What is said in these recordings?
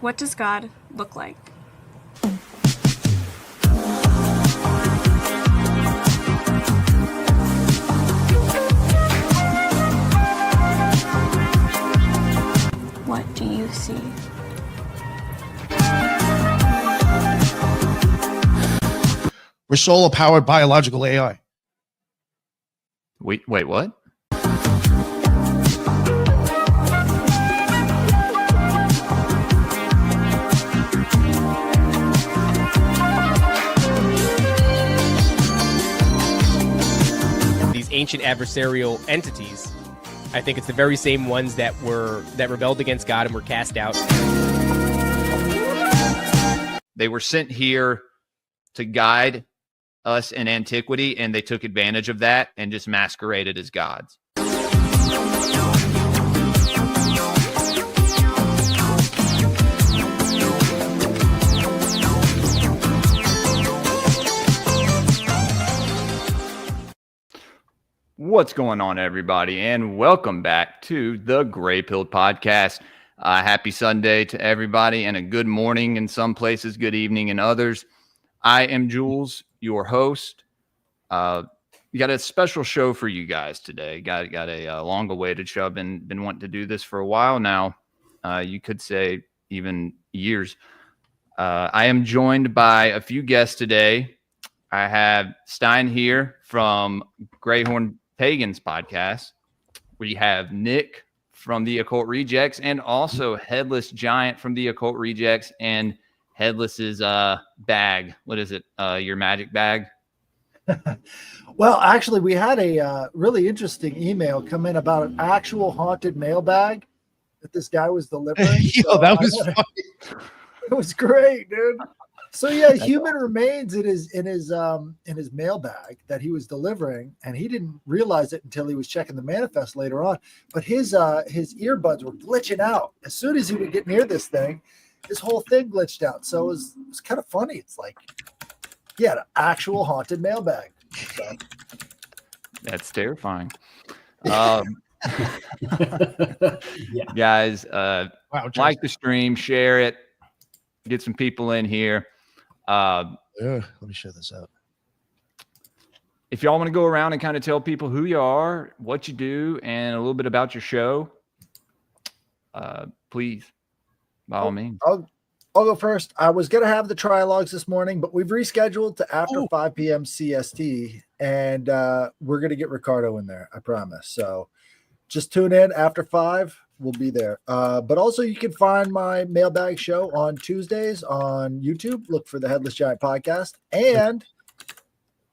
What does God look like? What do you see? We're solar-powered biological AI. Wait, what? These ancient adversarial entities, I think it's the very same ones that rebelled against God and were cast out. They were sent here to guide us in antiquity, and they took advantage of that and just masqueraded as gods. What's going on, everybody, and welcome back to the Greypilled Podcast. Happy Sunday to everybody, and a good morning in some places, good evening in others. I am Jules, your host. We got a special show for you guys today. Got a long-awaited show. I've been wanting to do this for a while now. You could say even years. I am joined by a few guests today. I have Stein here from Greyhorn Pagans podcast. We have Nick from the Occult Rejects, and also Headless Giant from the Occult Rejects, and Headless's bag. What is it? Your magic bag? Well, actually, we had a really interesting email come in about an actual haunted mailbag that this guy was delivering. Yo, that was funny. It was great, dude. So yeah, human remains in his mailbag that he was delivering, and he didn't realize it until he was checking the manifest later on. But his earbuds were glitching out as soon as he would get near this thing. This whole thing glitched out. So it was kind of funny. It's like, yeah, an actual haunted mailbag. So. That's terrifying. Yeah. Guys, Wow, like the stream, share it, get some people in here. let me share this out. If y'all want to go around and kind of tell people who you are, what you do, and a little bit about your show, please, by all means. I'll go first. I was going to have the trilogues this morning, but we've rescheduled to after 5 p.m. CST, and we're going to get Ricardo in there, I promise. So just tune in after 5. We'll be there. But also you can find my mailbag show on Tuesdays on YouTube. Look for the Headless Giant podcast, and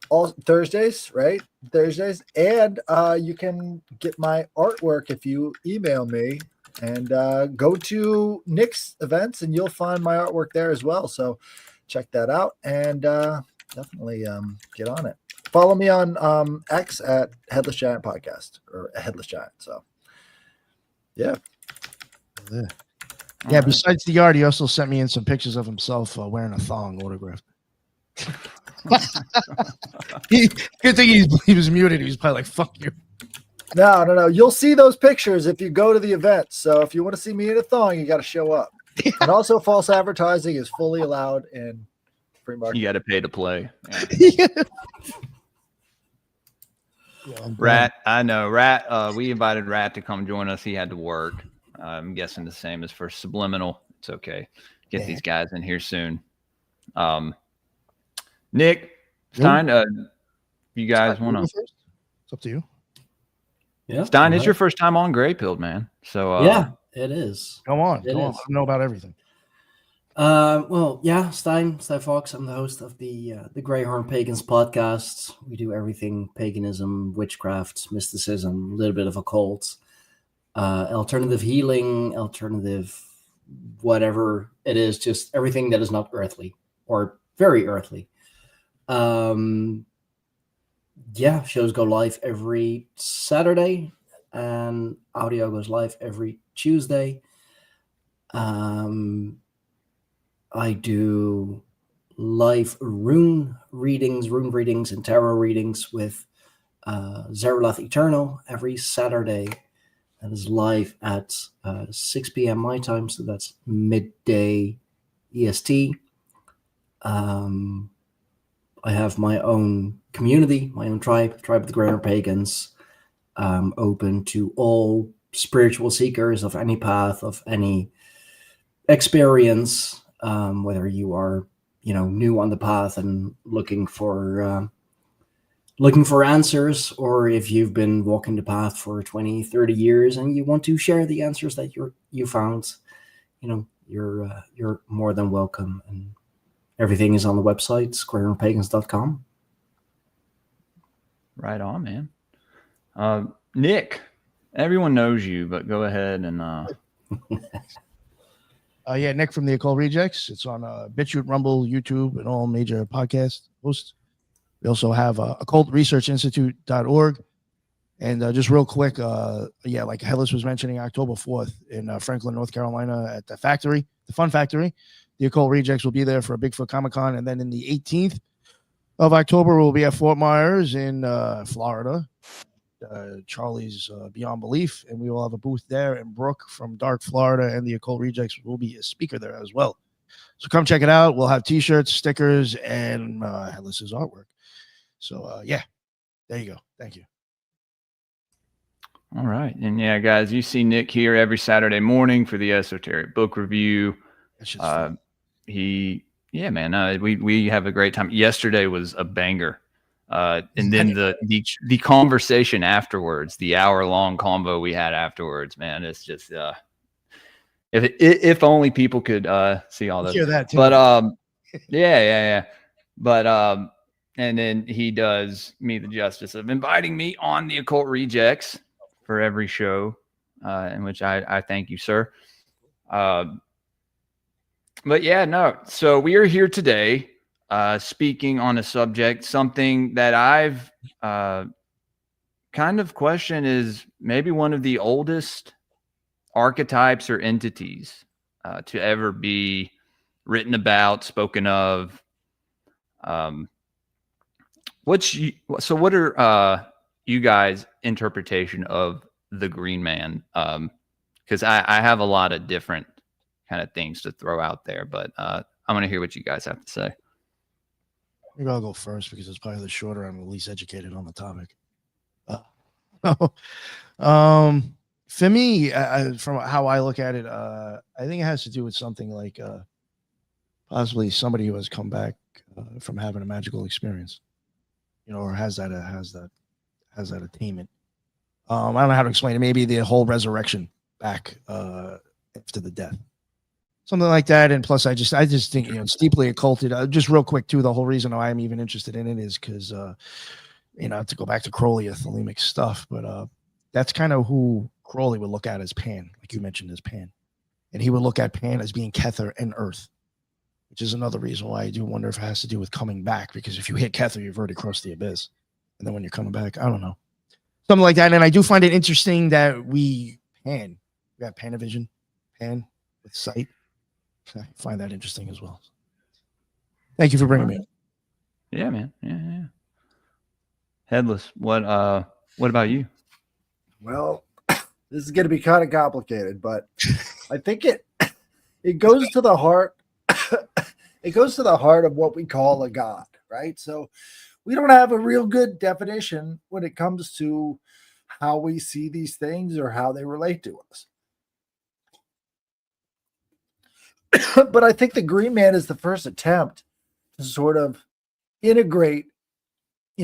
all Thursdays, right? Thursdays. And you can get my artwork if you email me, and go to Nick's events, and you'll find my artwork there as well. So check that out, and definitely get on it. Follow me on X at Headless Giant Podcast, or Headless Giant. So yeah. Yeah, besides the art, he also sent me in some pictures of himself wearing a thong autographed. Good thing he was muted. He was probably like, fuck you. No. You'll see those pictures if you go to the event. So if you want to see me in a thong, you got to show up. And also, false advertising is fully allowed in free market. You got to pay to play. Yeah. Rat, I know. Rat, we invited Rat to come join us. He had to work. I'm guessing the same as for Subliminal. It's okay. Get these guys in here soon. Nick, Stein, you guys want to? It's up to you. Yeah, Stein, it's your first time on Greypilled, man. So yeah, it is. Go on. It I is. know about everything. Well, yeah, Stein Fox. I'm the host of the Greyhorn Pagans podcast. We do everything: paganism, witchcraft, mysticism, a little bit of occult, alternative healing, alternative whatever it is, just everything that is not earthly or very earthly. Yeah, shows go live every Saturday, and audio goes live every Tuesday. I do live rune readings and tarot readings with Zerulath Eternal every Saturday. That is live at 6 p.m. my time, so that's midday EST. I have my own community, my own tribe of the Greyhorn Pagans, open to all spiritual seekers of any path, of any experience, whether you are, new on the path and looking for answers, or if you've been walking the path for 20, 30 years and you want to share the answers that you found, you're more than welcome. And everything is on the website, greyhornpagans.com. Right on, man. Nick, everyone knows you, but go ahead and Nick from the Occult Rejects. It's on BitChute, Rumble, YouTube, and all major podcast hosts. We also have occultresearchinstitute.org. And just real quick, like Headless was mentioning, October 4th in Franklin, North Carolina at the factory, the Fun Factory. The Occult Rejects will be there for a Bigfoot Comic-Con. And then in the 18th of October, we'll be at Fort Myers in Florida, Charlie's Beyond Belief. And we will have a booth there. And Brooke from Dark Florida and the Occult Rejects will be a speaker there as well. So come check it out. We'll have T-shirts, stickers, and Headless's artwork. So, there you go. Thank you. all right. And yeah, guys, you see Nick here every Saturday morning for the esoteric book review. That's just fun. We have a great time. Yesterday was a banger. And then the conversation afterwards, the hour-long convo we had afterwards, man, it's just if only people could see all this. Hear that too. But yeah. But and then he does me the justice of inviting me on the Occult Rejects for every show, in which I thank you, sir. But yeah, no. So we are here today speaking on a subject, something that I've kind of questioned is maybe one of the oldest archetypes or entities to ever be written about, spoken of. What are you guys' interpretation of the Green Man? Because I have a lot of different kind of things to throw out there, but I want to hear what you guys have to say. Maybe I'll go first because it's probably the shorter. I'm the least educated on the topic. For me, from how I look at it, I think it has to do with something like possibly somebody who has come back from having a magical experience, or has that attainment. I don't know how to explain it. Maybe the whole resurrection back after the death, something like that. And plus, I just think it's deeply occulted. Just real quick too, the whole reason why I'm even interested in it is because to go back to Crowley, Thelemic stuff, but that's kind of who Crowley would look at as Pan, like you mentioned, as Pan, and he would look at Pan as being Kether and Earth, which is another reason why I do wonder if it has to do with coming back, because if you hit Kether, you've already crossed the abyss, and then when you're coming back, I don't know, something like that. And I do find it interesting that we got Panavision, Pan with sight. I find that interesting as well. Thank you for bringing me up. Yeah, man. Yeah. Headless, what about you? Well, this is going to be kind of complicated, but I think it goes to the heart. It goes to the heart of what we call a god, right? So we don't have a real good definition when it comes to how we see these things or how they relate to us. But I think the Green Man is the first attempt to sort of integrate,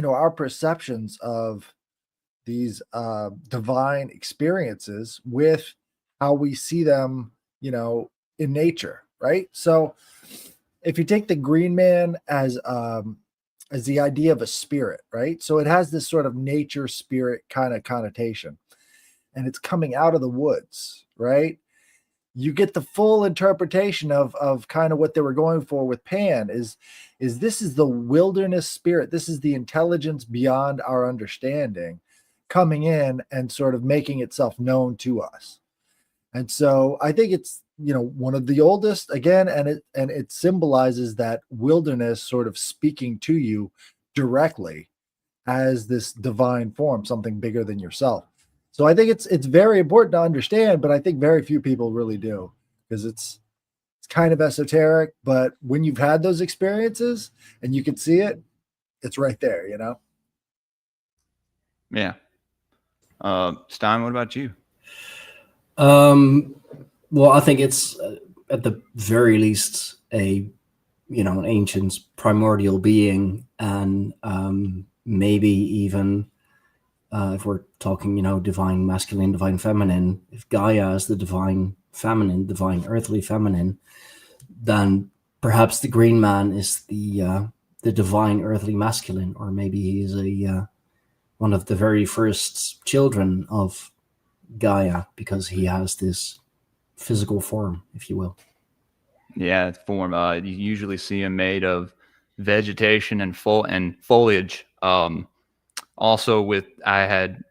our perceptions of these divine experiences with how we see them, in nature, right? So if you take the Green Man as the idea of a spirit, right? So it has this sort of nature spirit kind of connotation, and it's coming out of the woods, right? You get the full interpretation of kind of what they were going for with Pan is this is the wilderness spirit. This is the intelligence beyond our understanding coming in and sort of making itself known to us. And so I think it's, one of the oldest again, and it symbolizes that wilderness sort of speaking to you directly as this divine form, something bigger than yourself. So I think it's very important to understand, but I think very few people really do, because it's kind of esoteric. But when you've had those experiences and you can see it, it's right there, you know? Yeah. Stein, what about you? Well, I think it's at the very least an ancient primordial being, and maybe even if we're talking, divine masculine, divine feminine, if Gaia is the divine feminine, divine earthly feminine, then perhaps the Green Man is the divine earthly masculine, or maybe he's one of the very first children of Gaia, because he has this physical form, if you will. Yeah, form. You usually see them made of vegetation and foliage. Also, I had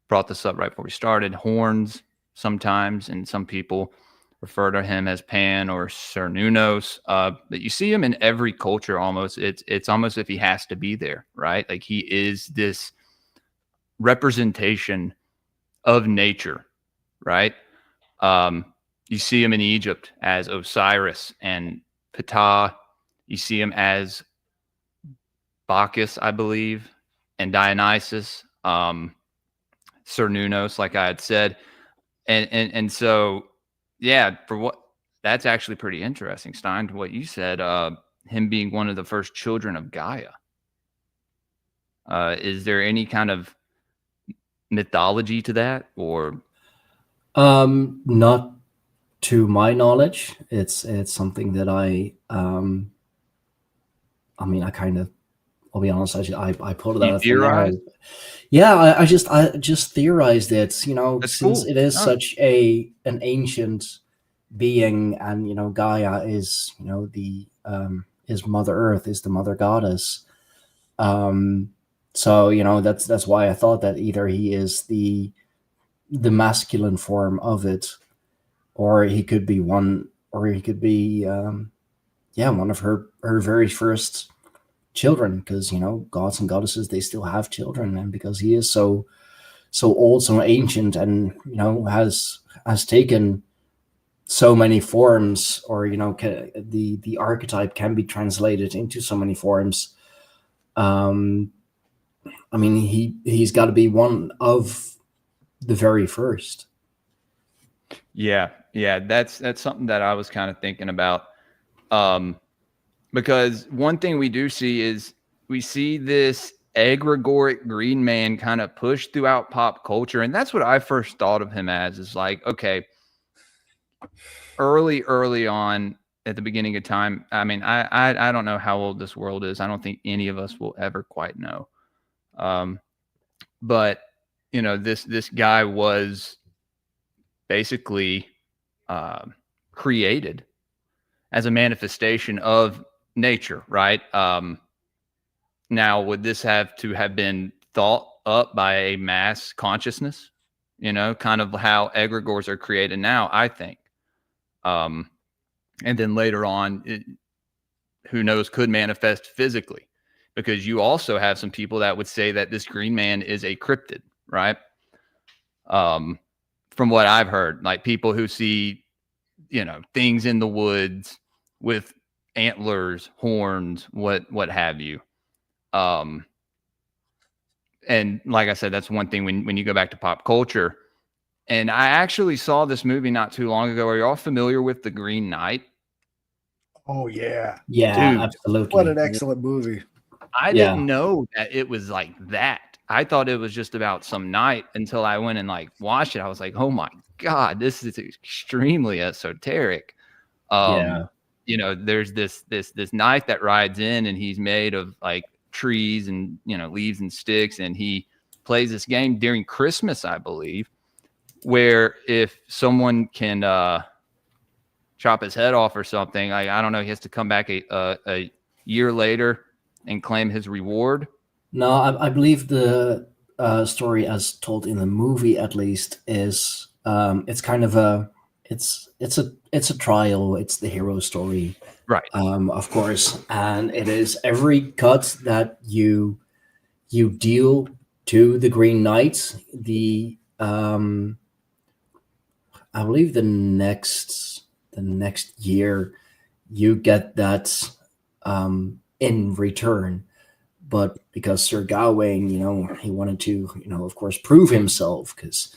brought this up right before we started. Horns sometimes, and some people refer to him as Pan or Cernunnos. But you see him in every culture almost. It's almost if he has to be there, right? Like he is this representation of nature, right? You see him in Egypt as Osiris and Ptah. You see him as Bacchus, I believe, and Dionysus, Cernunnos, like I had said. And so, yeah, that's actually pretty interesting, Stein, to what you said, him being one of the first children of Gaia. Is there any kind of mythology to that, or? Not to my knowledge. It's something that I I'll be honest, I pulled it out of thin air. Yeah, I just theorized it, That's since cool. it is such an ancient being, and Gaia is is Mother Earth, is the mother goddess. So that's why I thought that either he is the masculine form of it, or he could be one of her very first children, because gods and goddesses, they still have children, and because he is so old, so ancient, and has taken so many forms, or the archetype can be translated into so many forms. He's got to be one of the very first. Yeah, that's something that I was kind of thinking about. Because one thing we do see is we see this egregoric green man kind of push throughout pop culture. And that's what I first thought of him as, is like, okay, early on at the beginning of time. I mean, I don't know how old this world is. I don't think any of us will ever quite know. But this guy was basically created as a manifestation of nature, right? Now, would this have to have been thought up by a mass consciousness? Kind of how egregores are created now, I think. And then later on, who knows, could manifest physically, because you also have some people that would say that this green man is a cryptid, right? From what I've heard, like people who see, things in the woods with antlers, horns, what have you. And like I said, that's one thing when you go back to pop culture. And I actually saw this movie not too long ago. Are you all familiar with The Green Knight? Oh yeah. Yeah, Dude, absolutely. What an excellent movie. I didn't know that it was like that. I thought it was just about some knight until I went and watched it. I was like, oh my God, this is extremely esoteric. There's this knight that rides in, and he's made of trees and leaves and sticks, and he plays this game during Christmas, I believe, where if someone can chop his head off or something, I don't know, he has to come back a year later and claim his reward. No, I believe the story, as told in the movie at least, is it's kind of it's a trial. It's the hero story, right? Of course, and it is every cut that you deal to the Green Knight, the I believe the next year you get that in return. But because Sir Gawain, he wanted to, of course, prove himself, because,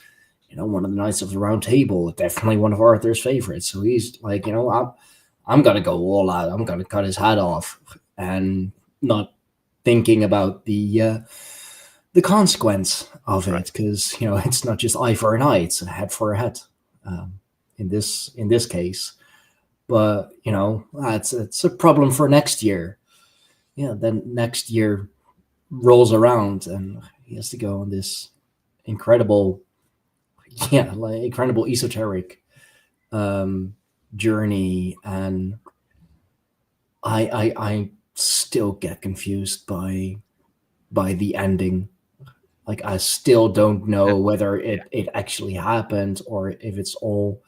one of the Knights of the Round Table, definitely one of Arthur's favorites. So he's like, I'm going to go all out. I'm going to cut his head off, and not thinking about the consequence of it, because, it's not just eye for an eye, it's a head for a head in this case. But, it's a problem for next year. Yeah, then next year rolls around and he has to go on this incredible esoteric journey, and I still get confused by the ending. Like, I still don't know whether it actually happened, or if it's all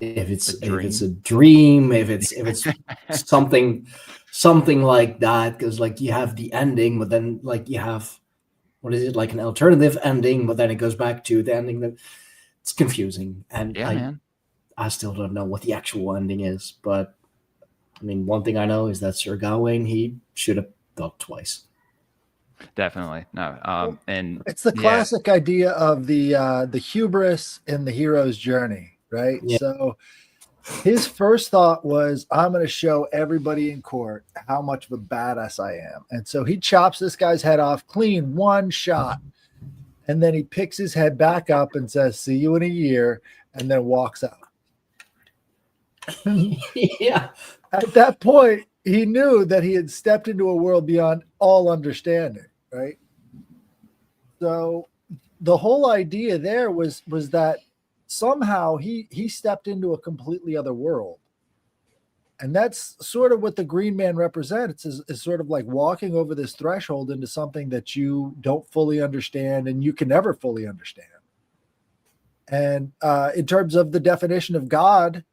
if it's a dream, if it's something like that, because like you have the ending, but then like you have, what is it, like an alternative ending, but then it goes back to the ending. That it's confusing, and I still don't know what the actual ending is. But I mean, one thing I know is that Sir Gawain, he should have thought twice. Definitely. No. And it's the classic idea of the hubris in the hero's journey, right? Yeah. So his first thought was, I'm going to show everybody in court how much of a badass I am. And so he chops this guy's head off clean, one shot. And then he picks his head back up and says, see you in a year, and then walks out. Yeah. At that point, he knew that he had stepped into a world beyond all understanding, right? So the whole idea there was that somehow he stepped into a completely other world. And that's sort of what the Green Man represents, is sort of like walking over this threshold into something that you don't fully understand and you can never fully understand. And in terms of the definition of God,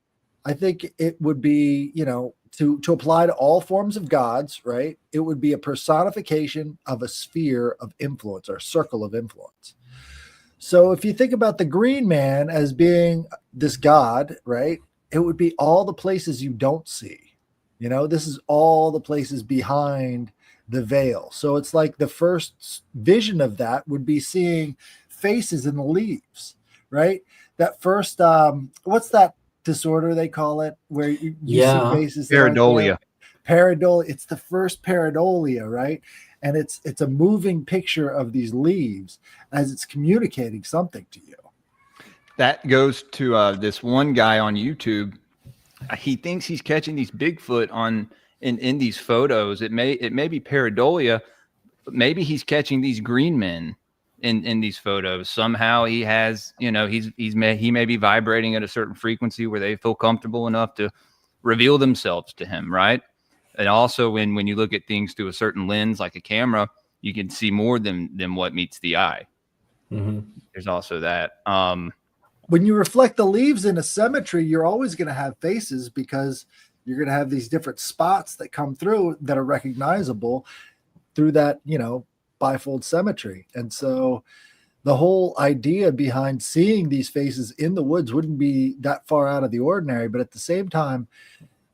I think it would be, to apply to all forms of gods, right? It would be a personification of a sphere of influence, or a circle of influence. So if you think about the Green Man as being this god, right, it would be all the places you don't see. This is all the places behind the veil. So it's like the first vision of that would be seeing faces in the leaves, right? That first, what's that disorder they call it, where you see faces? Pareidolia. Pareidolia. It's the first pareidolia, right? And it's a moving picture of these leaves as it's communicating something to you. That goes to this one guy on YouTube. He thinks he's catching these Bigfoot in these photos. It may be pareidolia, but maybe he's catching these green men in these photos. Somehow he has, he may be vibrating at a certain frequency where they feel comfortable enough to reveal themselves to him, right? And also when you look at things through a certain lens, like a camera, you can see more than what meets the eye. Mm-hmm. There's also that. When you reflect the leaves in a cemetery, you're always going to have faces, because you're going to have these different spots that come through that are recognizable through that, bifold symmetry. And so the whole idea behind seeing these faces in the woods wouldn't be that far out of the ordinary, but at the same time,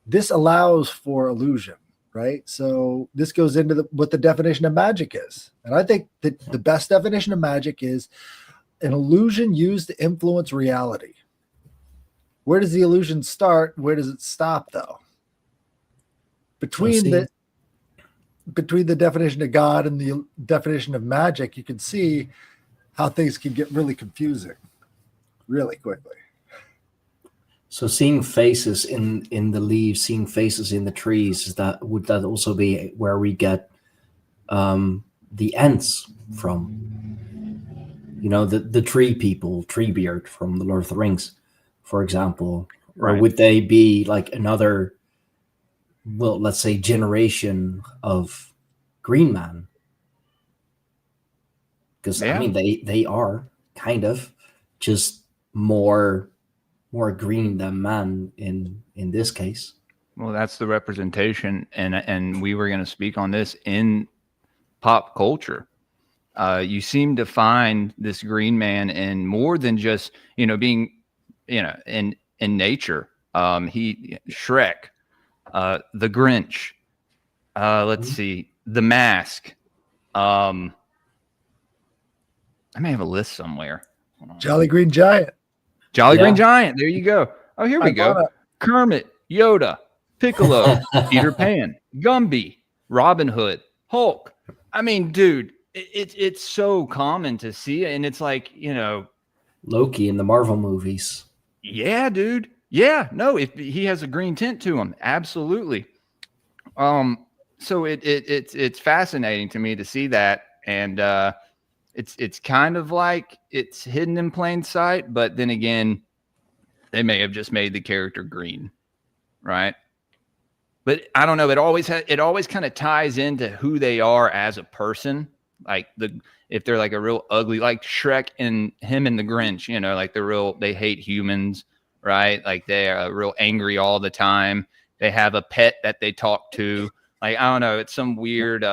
this allows for illusion, right? So this goes into what the definition of magic is. And I think that the best definition of magic is an illusion used to influence reality. Where does the illusion start? Where does it stop, though? Between the definition of God and the definition of magic, you can see how things can get really confusing really quickly. So seeing faces in the leaves, seeing faces in the trees, would that also be where we get the Ents from? The tree people, Treebeard from the Lord of the Rings, for example. Right. Or would they be like another, well, let's say, generation of Green Man? Because I mean, they are kind of just more green than man in this case. Well, that's the representation, and we were going to speak on this in pop culture. you seem to find this green man in more than just, being, in nature. Shrek, the Grinch, let's see, The Mask. I may have a list somewhere. Jolly Green Giant. Jolly Green Giant. There you go. Oh, here we go. Kermit, Yoda, Piccolo, Peter Pan, Gumby, Robin Hood, Hulk. I mean, dude, it's so common to see it, and it's like, Loki in the Marvel movies. Yeah, dude. Yeah, no, if he has a green tint to him, absolutely. So it's fascinating to me to see that, and it's kind of like it's hidden in plain sight, but then again, they may have just made the character green, right? But I don't know. It always kind of ties into who they are as a person. Like if they're like a real ugly, like Shrek and him and the Grinch, like they hate humans, right? Like they are real angry all the time. They have a pet that they talk to. Like, I don't know. It's some weird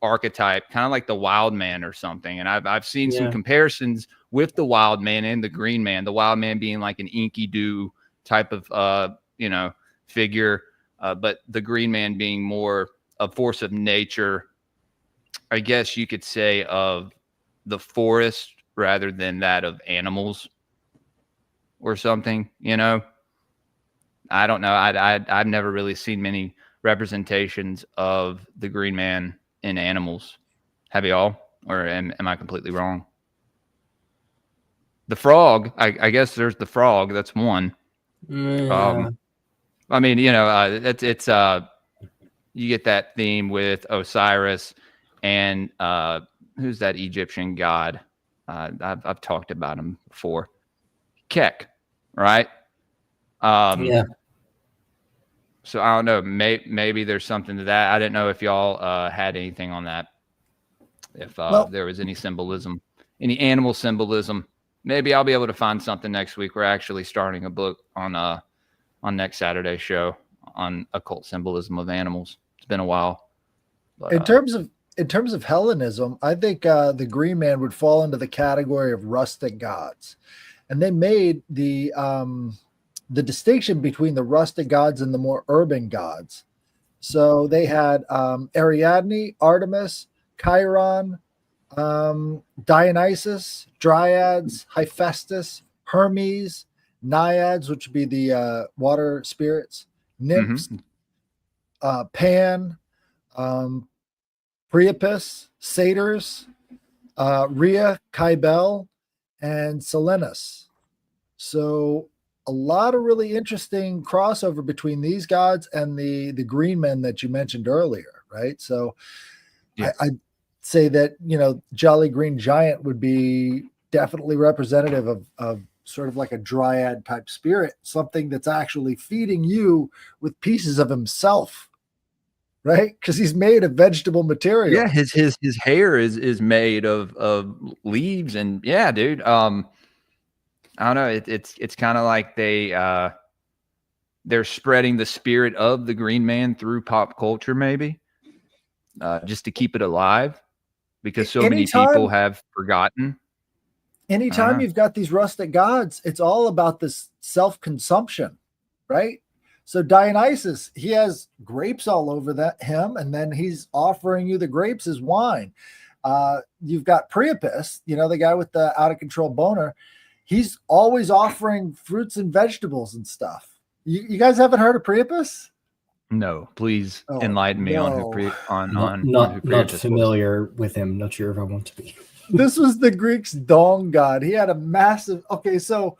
archetype, kind of like the Wild Man or something. And I've seen some comparisons with the Wild Man and the Green Man. The Wild Man being like an Enkidu type of figure, but the Green Man being more a force of nature, I guess you could say, of the forest rather than that of animals or something. I don't know. I've never really seen many representations of the Green Man in animals. Have y'all? Or am I completely wrong? The frog, I guess there's the frog. That's one. Yeah. I mean, it's you get that theme with Osiris and who's that Egyptian god? I've talked about him before. Kek, right? Yeah. So I don't know. Maybe there's something to that. I didn't know if y'all had anything on that. If there was any symbolism, any animal symbolism. Maybe I'll be able to find something next week. We're actually starting a book on next Saturday's show on occult symbolism of animals. It's been a while. But, in terms of Hellenism, I think the Green Man would fall into the category of rustic gods, and they made the distinction between the rustic gods and the more urban gods. So they had Ariadne, Artemis, Chiron, Dionysus, Dryads, Hephaestus, Hermes, Naiads, which would be the water spirits, nymphs, Pan, Priapus, satyrs, Rhea, Cybele, and Silenus. So a lot of really interesting crossover between these gods and the green men that you mentioned earlier, right? So I'd say that, Jolly Green Giant would be definitely representative of sort of like a dryad type spirit, something that's actually feeding you with pieces of himself, right? Because he's made of vegetable material. Yeah, his hair is made of leaves, and yeah, dude. I don't know. It's kind of like they're spreading the spirit of the Green Man through pop culture, maybe, just to keep it alive, because so many people have forgotten. Anytime you've got these rustic gods, it's all about this self-consumption, right? So Dionysus, he has grapes all over him, and then he's offering you the grapes as wine. You've got Priapus, the guy with the out-of-control boner. He's always offering fruits and vegetables and stuff. You guys haven't heard of Priapus? No, please enlighten me on who not familiar with him. Not sure if I want to be. This was the Greeks' dawn god. He had a massive. Okay, so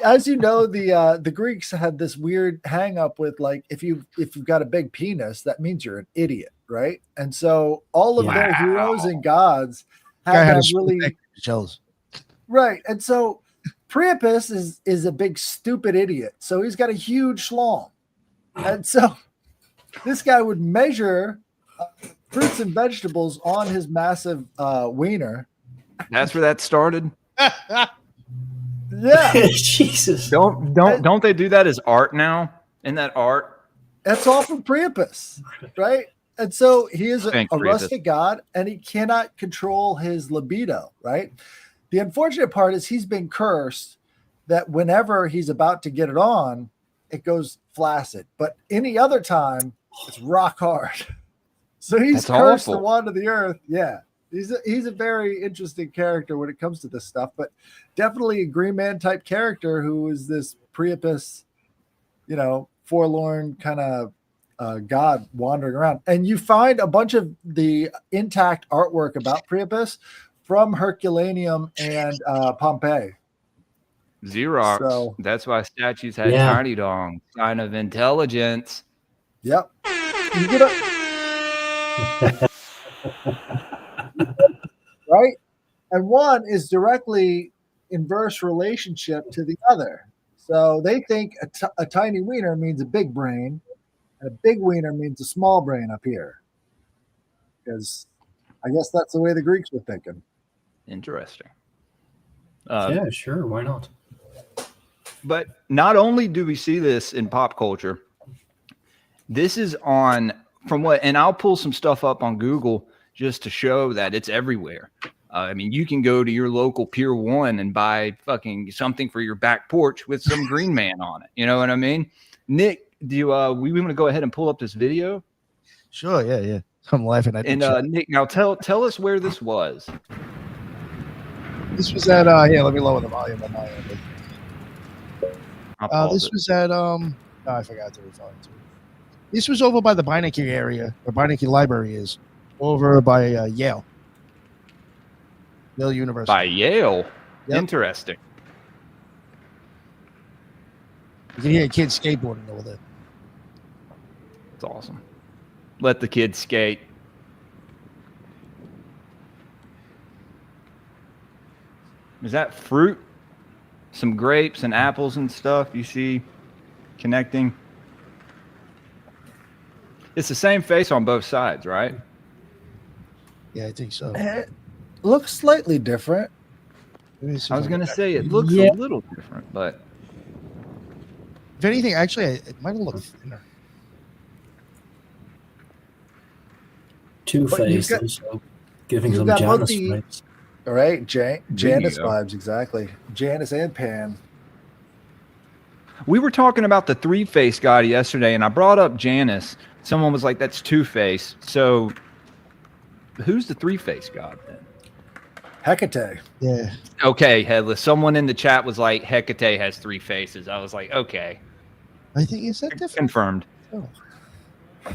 as you know, the Greeks had this weird hang up with, like, if you've got a big penis, that means you're an idiot, right? And so all of their heroes and gods had really jealous. Right. And so Priapus is a big stupid idiot. So he's got a huge schlong. And so this guy would measure fruits and vegetables on his massive wiener. That's where that started. Yeah. Jesus. Don't they do that as art now? Isn't that art? That's all from Priapus, right? And so he is a Thanks, Rufus. rustic god, and he cannot control his libido, right? The unfortunate part is he's been cursed that whenever he's about to get it on, it goes flaccid. But any other time, it's rock hard. So he's That's cursed to awful. wander the earth. Yeah. He's a very interesting character when it comes to this stuff, but definitely a Green Man type character who is this Priapus, forlorn kind of god wandering around. And you find a bunch of the intact artwork about Priapus from Herculaneum and Pompeii. Xerox. So- That's why statues had Yeah. tiny dong, sign of intelligence. Yep. You get right? And one is directly inverse relationship to the other. So they think a tiny wiener means a big brain, and a big wiener means a small brain up here. Because I guess that's the way the Greeks were thinking. Interesting. Yeah, sure. Why not? But not only do we see this in pop culture, this is on and I'll pull some stuff up on Google just to show that it's everywhere. I mean, you can go to your local Pier 1 and buy fucking something for your back porch with some Green Man on it. You know what I mean? Nick, we want to go ahead and pull up this video? Sure, yeah. I'm laughing at And Nick, now tell us where this was. this was at let me lower the volume on my end. I'll pause This it. was at I forgot to refer to it. This was over by the Beinecke area, where Beinecke Library is, over by Yale University. By Yale. Yep. Interesting. You can hear kids skateboarding over there. It's awesome. Let the kids skate. Is that fruit? Some grapes and apples and stuff you see connecting? It's the same face on both sides, right? Yeah, I think so. It looks slightly different. Let me see I if was can going to get say that. it looks Yeah. a little different, but If anything, actually, it might have looked thinner. Two But you've Face got- also giving you've some got both Janus the- vibes. All right, Janus go. vibes, exactly. Janus and Pan. we were talking about the three-face god yesterday, and I brought up Janus. Someone was like, that's Two-Face. So who's the three-face god then? Hecate. Yeah. Okay, Headless. Someone in the chat was like, Hecate has three faces. I was like, okay. I think is that different? Confirmed. Oh. I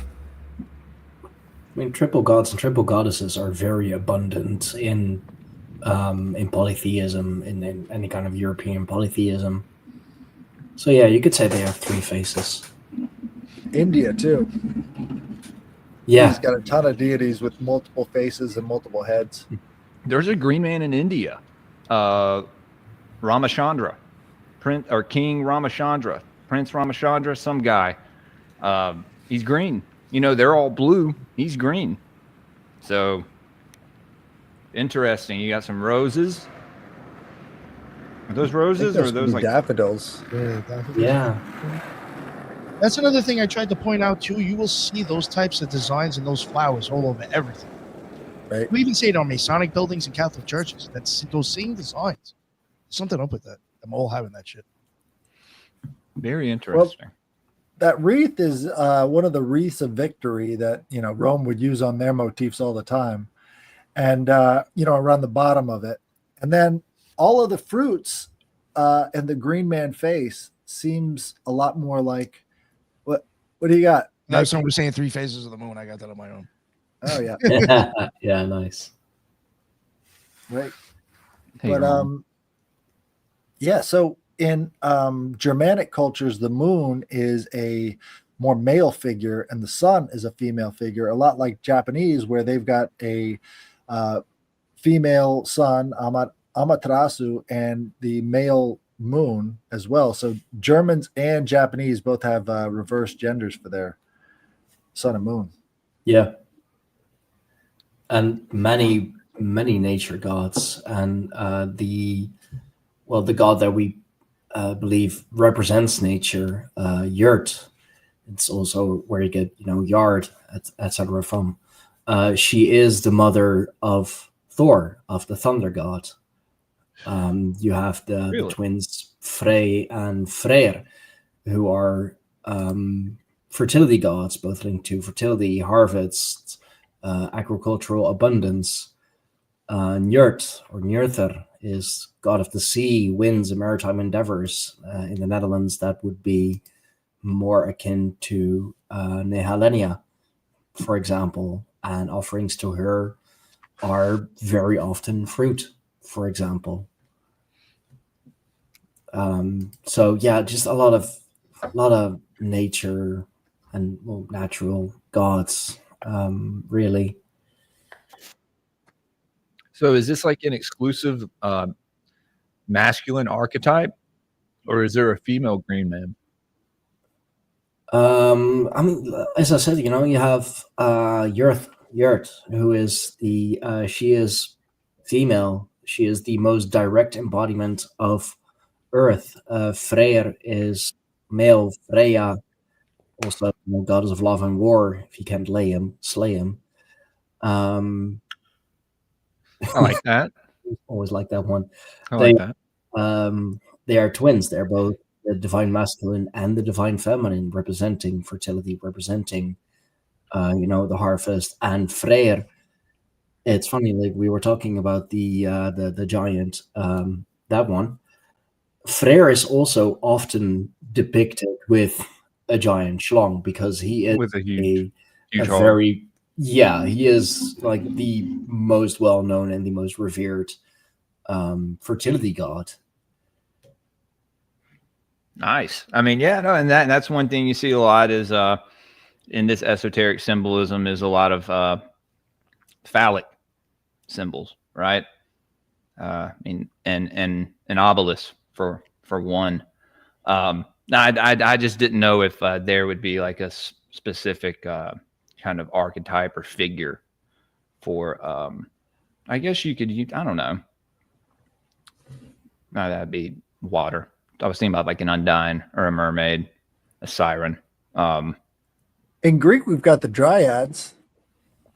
mean, triple gods and triple goddesses are very abundant in polytheism, in any kind of European polytheism. So yeah, you could say they have three faces. India, too. Yeah, He's got a ton of deities with multiple faces and multiple heads. There's a green man in India, Ramachandra, King Ramachandra, Prince Ramachandra, some guy. He's green. You know, they're all blue. He's green. So interesting. You got some roses. Are those roses or are those like? daffodils? Yeah, definitely. yeah. That's another thing I tried to point out too. You will see those types of designs and those flowers all over everything. Right. We even see it on Masonic buildings and Catholic churches. That's those same designs. Something up with that. I'm all having that shit. Very interesting. That wreath is one of the wreaths of victory that Rome would use on their motifs all the time, and around the bottom of it, and then all of the fruits and the green man face seems a lot more like what do you got? Now someone was saying 3 phases of the moon. I got that on my own. Oh yeah, Yeah, nice. right. Hey, But Ron. yeah. So in Germanic cultures, the moon is a more male figure, and the sun is a female figure. A lot like Japanese, where they've got a female sun, Amaterasu, and the male moon as well. So Germans and Japanese both have reverse genders for their sun and moon. Yeah. And many nature gods, and the god that we believe represents nature, Yurt, It's also where you get, Yard, etc. from. She is the mother of Thor, of the thunder god. You have the twins Frey and Freyr, who are fertility gods, both linked to fertility, harvests, agricultural abundance. Njord, or Njörther, is god of the sea, winds, and maritime endeavors. In the Netherlands, that would be more akin to Nehalenia, for example, and offerings to her are very often fruit, for example. So yeah, just a lot of nature and natural gods, really. So is this like an exclusive masculine archetype, or is there a female Green Man? I mean, as I said, you have Yurt, who is she is female. She is the most direct embodiment of Earth. Freyr is male. Freya, also goddess of love and war. If you can't slay him. I like that. Always like that one. Like that. They are twins. They're both the divine masculine and the divine feminine, representing fertility, representing the harvest. And Freyr, it's funny, like we were talking about the giant, that one. Freyr is also often depicted with a giant schlong, because he is with a huge very he is like the most well-known and the most revered fertility god. Nice. I mean, yeah, no, and that's one thing you see a lot is in this esoteric symbolism is a lot of phallic symbols, right? I mean, and an obelisk for one. I just didn't know if there would be like a specific kind of archetype or figure for. I guess you could. I don't know. No, that'd be water. I was thinking about like an Undine or a mermaid, a siren. In Greek, we've got the dryads.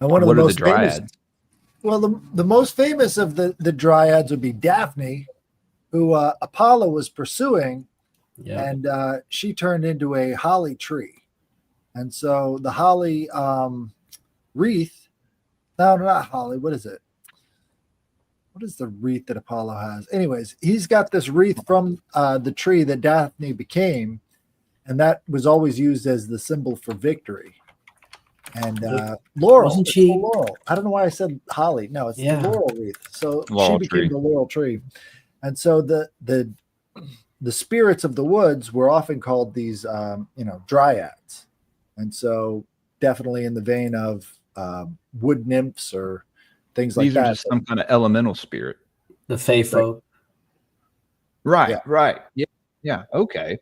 And one of what the are most the dryads? Famous, well, the most famous of the dryads would be Daphne, who Apollo was pursuing, and she turned into a holly tree. And so the holly wreath, no, not holly, what is it? What is the wreath that Apollo has? Anyways, he's got this wreath from the tree that Daphne became, and that was always used as the symbol for victory. And laurel, wasn't she? Laurel. I don't know why I said holly. No, it's the laurel wreath. So laurel she became tree. the laurel tree. And so the spirits of the woods were often called these, dryads. And so definitely in the vein of wood nymphs or things like These that. are just some kind of elemental spirit. The Fae folk. Right, Yeah. right. Yeah, okay. I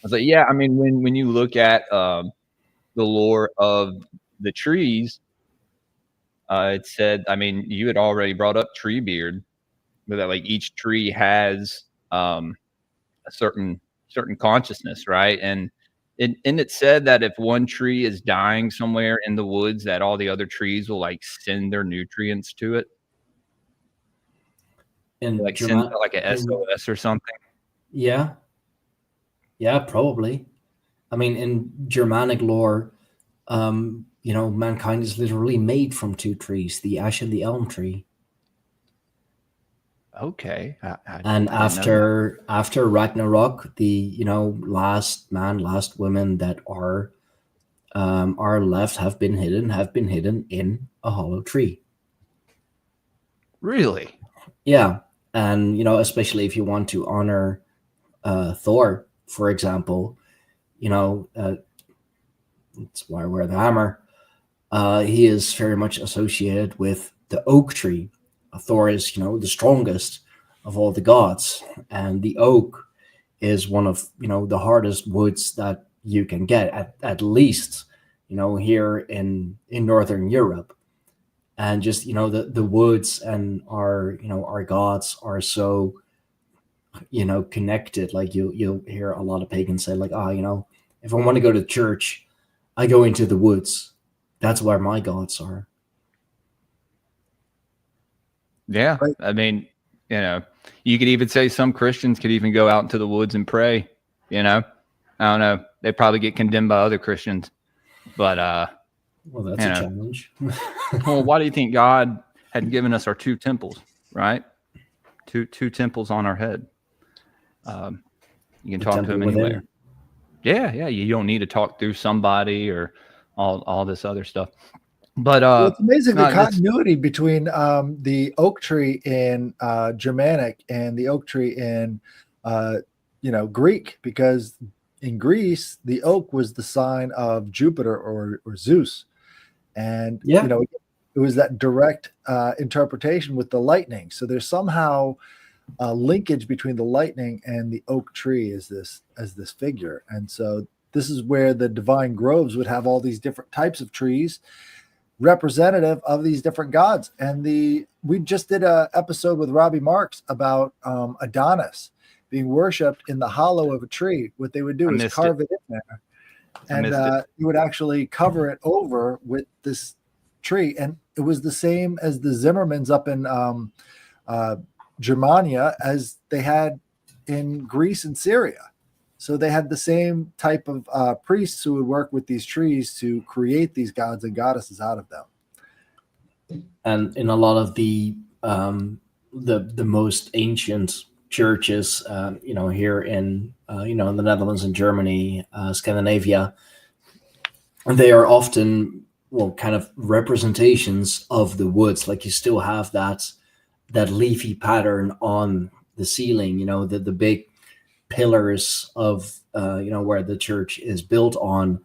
was like, yeah, I mean, when you look at the lore of the trees, it said, I mean, you had already brought up Treebeard, but that like each tree has a certain consciousness, right? And it said that if one tree is dying somewhere in the woods, that all the other trees will like send their nutrients to it. In Like send like a SOS or something. Yeah, probably. I mean, in Germanic lore, mankind is literally made from two trees, the ash and the elm tree. Okay. And after Ragnarok, the last man, last women that are left have been hidden in a hollow tree. Really? Yeah, and especially if you want to honor Thor, for example, that's why I wear the hammer. He is very much associated with the oak tree. Thor is, the strongest of all the gods, and the oak is one of, the hardest woods that you can get, at least, here in Northern Europe. And just, the woods and our gods are so, connected. Like you'll hear a lot of pagans say like, If I want to go to church, I go into the woods. That's where my gods are. Yeah. Right. I mean, you could even say some Christians could even go out into the woods and pray, I don't know. They probably get condemned by other Christians, but, Well, that's a challenge. well, why do you think God had given us our 2 temples, right? Two temples on our head. You can talk to him anywhere. Yeah. You don't need to talk through somebody or all this other stuff. But it's amazing the continuity between the oak tree in Germanic and the oak tree in Greek, because in Greece the oak was the sign of Jupiter or Zeus, and it was that direct interpretation with the lightning. So there's somehow a linkage between the lightning and the oak tree as this figure, and so this is where the divine groves would have all these different types of trees representative of these different gods. And we just did a episode with Robbie Marks about Adonis being worshipped in the hollow of a tree. What they would do is carve it in there, and you would actually cover it over with this tree. And it was the same as the Zimmermans up in Germania as they had in Greece and Syria. So they had the same type of priests who would work with these trees to create these gods and goddesses out of them. And in a lot of the most ancient churches, here in in the Netherlands and Germany, Scandinavia, they are often kind of representations of the woods. Like you still have that leafy pattern on the ceiling. The big pillars of where the church is built on,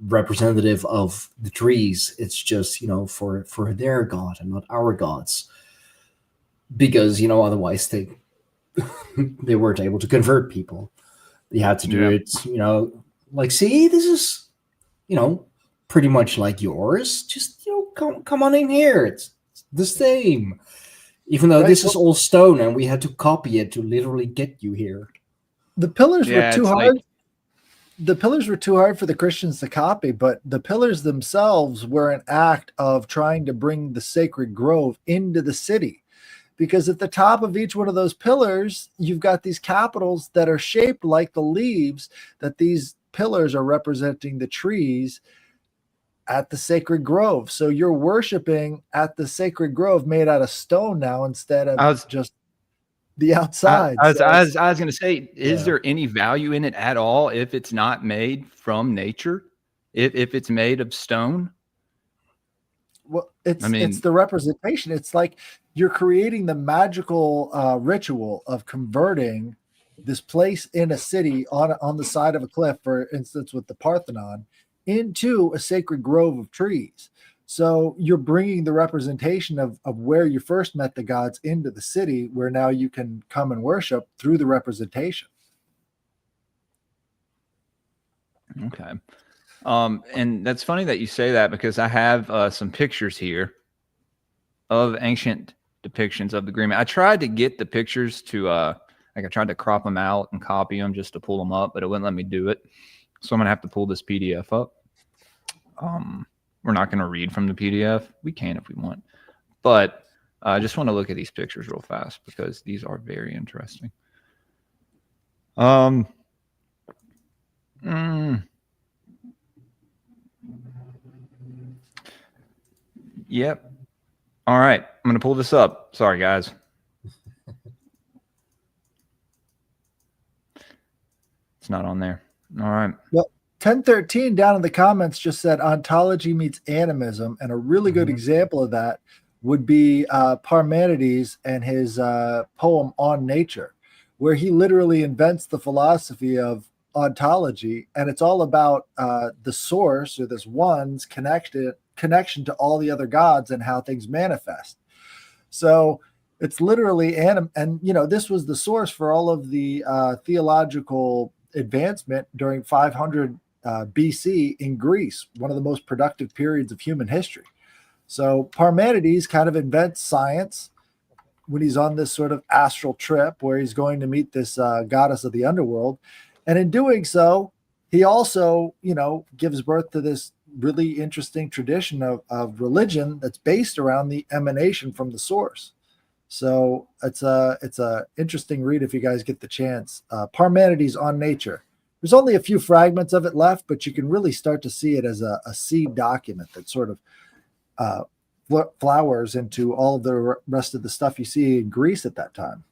representative of the trees. It's just for their god and not our gods, because otherwise they weren't able to convert people. They had to do it like, see, this is pretty much like yours, just come on in here, it's the same, even though this is all stone and we had to copy it to literally get you here. The pillars were too hard. The pillars were too hard for the Christians to copy, but the pillars themselves were an act of trying to bring the sacred grove into the city. Because at the top of each one of those pillars, you've got these capitals that are shaped like the leaves, that these pillars are representing the trees at the sacred grove. So you're worshiping at the sacred grove made out of stone now instead of just the outside. I was going to say, is there any value in it at all if it's not made from nature? If it's made of stone? Well, it's the representation. It's like you're creating the magical ritual of converting this place in a city on the side of a cliff, for instance, with the Parthenon, into a sacred grove of trees. So you're bringing the representation of where you first met the gods into the city, where now you can come and worship through the representation. Okay. And that's funny that you say that, because I have some pictures here of ancient depictions of the Green Man. I tried to get the pictures to, I tried to crop them out and copy them just to pull them up, but it wouldn't let me do it. So I'm going to have to pull this PDF up. We're not going to read from the PDF. We can if we want. But I just want to look at these pictures real fast, because these are very interesting. Yep. All right. I'm going to pull this up. Sorry, guys. It's not on there. All right. Well, 1013 down in the comments just said ontology meets animism, and a really good example of that would be Parmenides and his poem On Nature, where he literally invents the philosophy of ontology, and it's all about the source, or this one's connection to all the other gods and how things manifest. So it's literally and this was the source for all of the theological advancement during 500 BC in Greece, one of the most productive periods of human history. So Parmenides kind of invents science when he's on this sort of astral trip where he's going to meet this goddess of the underworld. And in doing so, he also, gives birth to this really interesting tradition of religion that's based around the emanation from the source. So it's a interesting read if you guys get the chance. Parmenides on Nature. There's only a few fragments of it left, but you can really start to see it as a seed document that sort of flowers into all of the rest of the stuff you see in Greece at that time.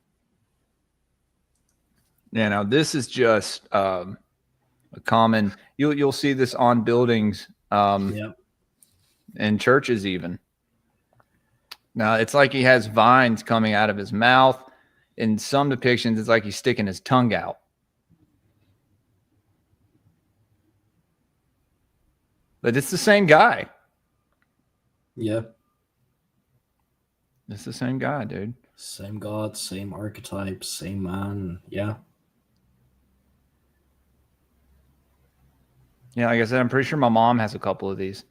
Yeah, now this is just a common. You'll see this on buildings, and churches even. Now it's like he has vines coming out of his mouth. In some depictions, it's like he's sticking his tongue out. But it's the same guy. Yeah. It's the same guy, dude. Same god, same archetype, same man. Yeah. Yeah, like I said, I'm pretty sure my mom has a couple of these.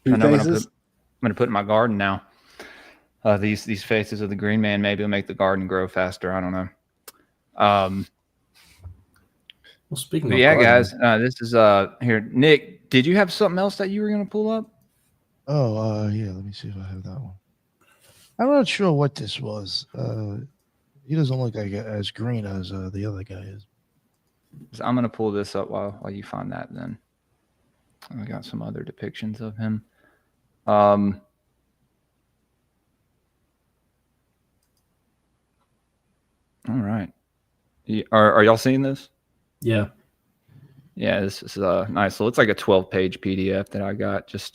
Two I know I'm faces? going to put in my garden now. These faces of the green man maybe will make the garden grow faster. I don't know. Well, speaking But of yeah, gardening, guys, this is here. Nick, did you have something else that you were going to pull up? Oh, yeah. Let me see if I have that one. I'm not sure what this was. He doesn't look like as green as the other guy is. So I'm going to pull this up while you find that. Then I got some other depictions of him. All right. Are y'all seeing this? yeah. Yeah, this is nice. So it's like a 12-page PDF that I got. Just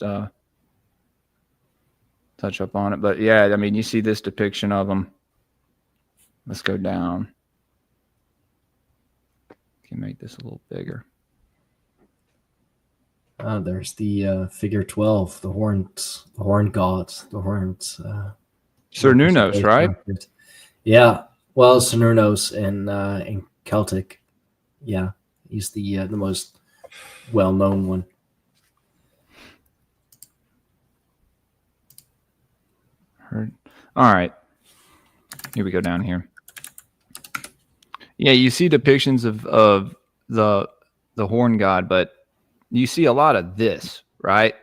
touch up on it. But yeah, I mean, you see this depiction of him. Let's go down. Can make this a little bigger. There's the figure 12, the horned gods, the horns. Cernunnos, right? Yeah. Well, Cernunnos in Celtic. Yeah, he's the most well-known one. Heard. All right. Here we go down here. Yeah, you see depictions of the horn god, but you see a lot of this, right?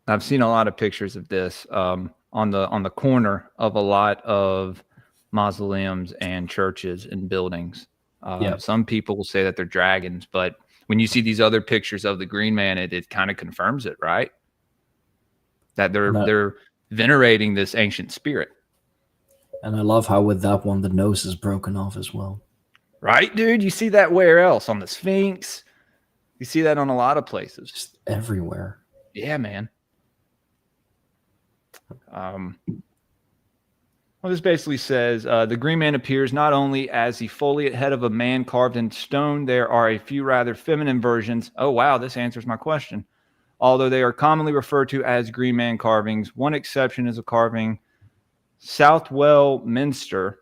I've seen a lot of pictures of this on the corner of a lot of mausoleums and churches and buildings. Some people will say that they're dragons, but when you see these other pictures of the green man, it kind of confirms it, right? That they're venerating this ancient spirit. And I love how with that one, the nose is broken off as well. Right, dude? You see that where else? On the Sphinx. You see that on a lot of places. Just everywhere. Yeah, man. Well, this basically says the green man appears not only as the foliate head of a man carved in stone, there are a few rather feminine versions. Oh, wow, this answers my question. Although they are commonly referred to as green man carvings, one exception is a carving Southwell Minster,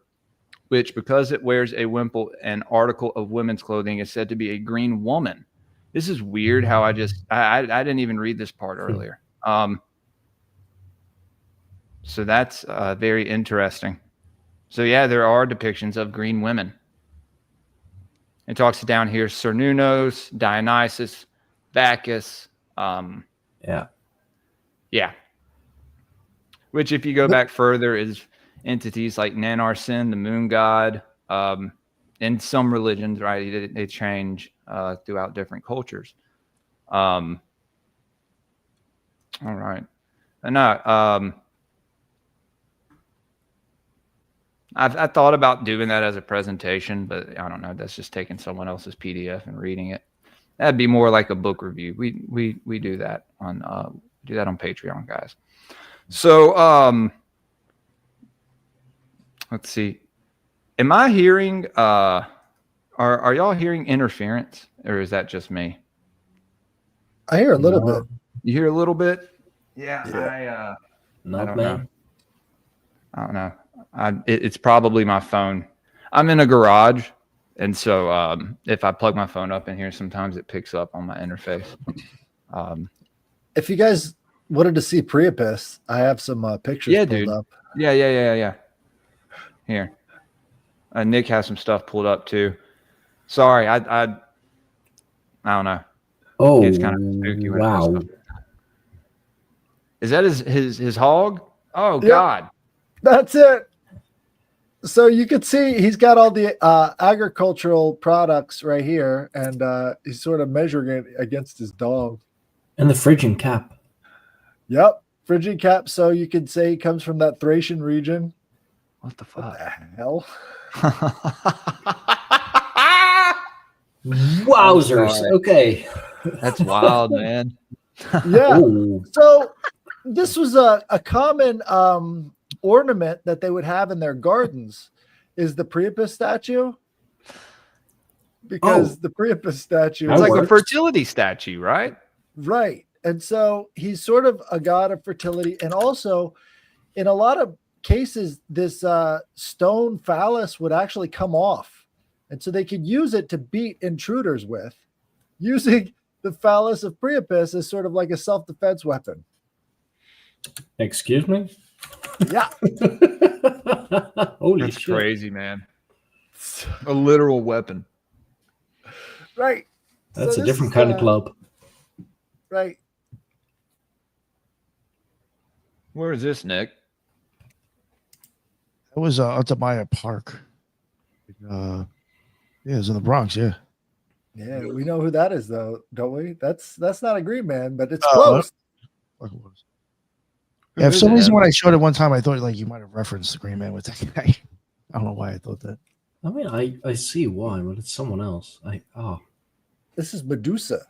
which, because it wears a wimple and article of women's clothing, is said to be a green woman. This is weird how I didn't even read this part earlier. So that's very interesting. So yeah, there are depictions of green women. It talks down here, Cernunnos, Dionysus, Bacchus. Yeah. Which, if you go back further, is entities like Nanarsin, the moon god. In some religions, right, they change throughout different cultures. All right. I thought about doing that as a presentation, but I don't know. That's just taking someone else's PDF and reading it. That'd be more like a book review. We do that on Patreon, guys. So let's see. Am I hearing are y'all hearing interference, or is that just me? I hear a little bit. You hear a little bit? Yeah. I Not don't me. know. I don't know. It's probably my phone. I'm in a garage, and so if I plug my phone up in here, sometimes it picks up on my interface. If you guys wanted to see Priapus, I have some pictures pulled dude. up. Yeah. Here. Nick has some stuff pulled up too. Sorry, I don't know. Oh, It's kind of spooky when it does wow. stuff. Is that his hog? Oh Yep. God. That's it. So you can see he's got all the agricultural products right here, and he's sort of measuring it against his dog. And the Phrygian cap. Yep, Phrygian cap. So you could say he comes from that Thracian region. What the What fuck? the hell? Wowzers. sorry. Okay. That's wild, man. Yeah. Oh, So this was a common ornament that they would have in their gardens is the Priapus statue. Because the Priapus statue That It's like a works. fertility statue, right? right. And so he's sort of a god of fertility. And also, in a lot of cases, this stone phallus would actually come off. And so they could use it to beat intruders with, using the phallus of Priapus as sort of like a self-defense weapon. excuse me? Yeah. Holy That's shit. crazy, man. A literal weapon. Right. That's So a this different is, kind of club. Right. Where is this, Nick? It was Otamaya Park. Yeah, it was in the Bronx. Yeah. Yeah, we know who that is, though, don't we? That's not a green man, but it's Uh, close. Fuck it was. Who Yeah, for is some it, reason Adam? when I showed it one time, I thought like you might have referenced the Green Man with that guy. I don't know why I thought that. I mean, I see why, but it's someone else. This is Medusa.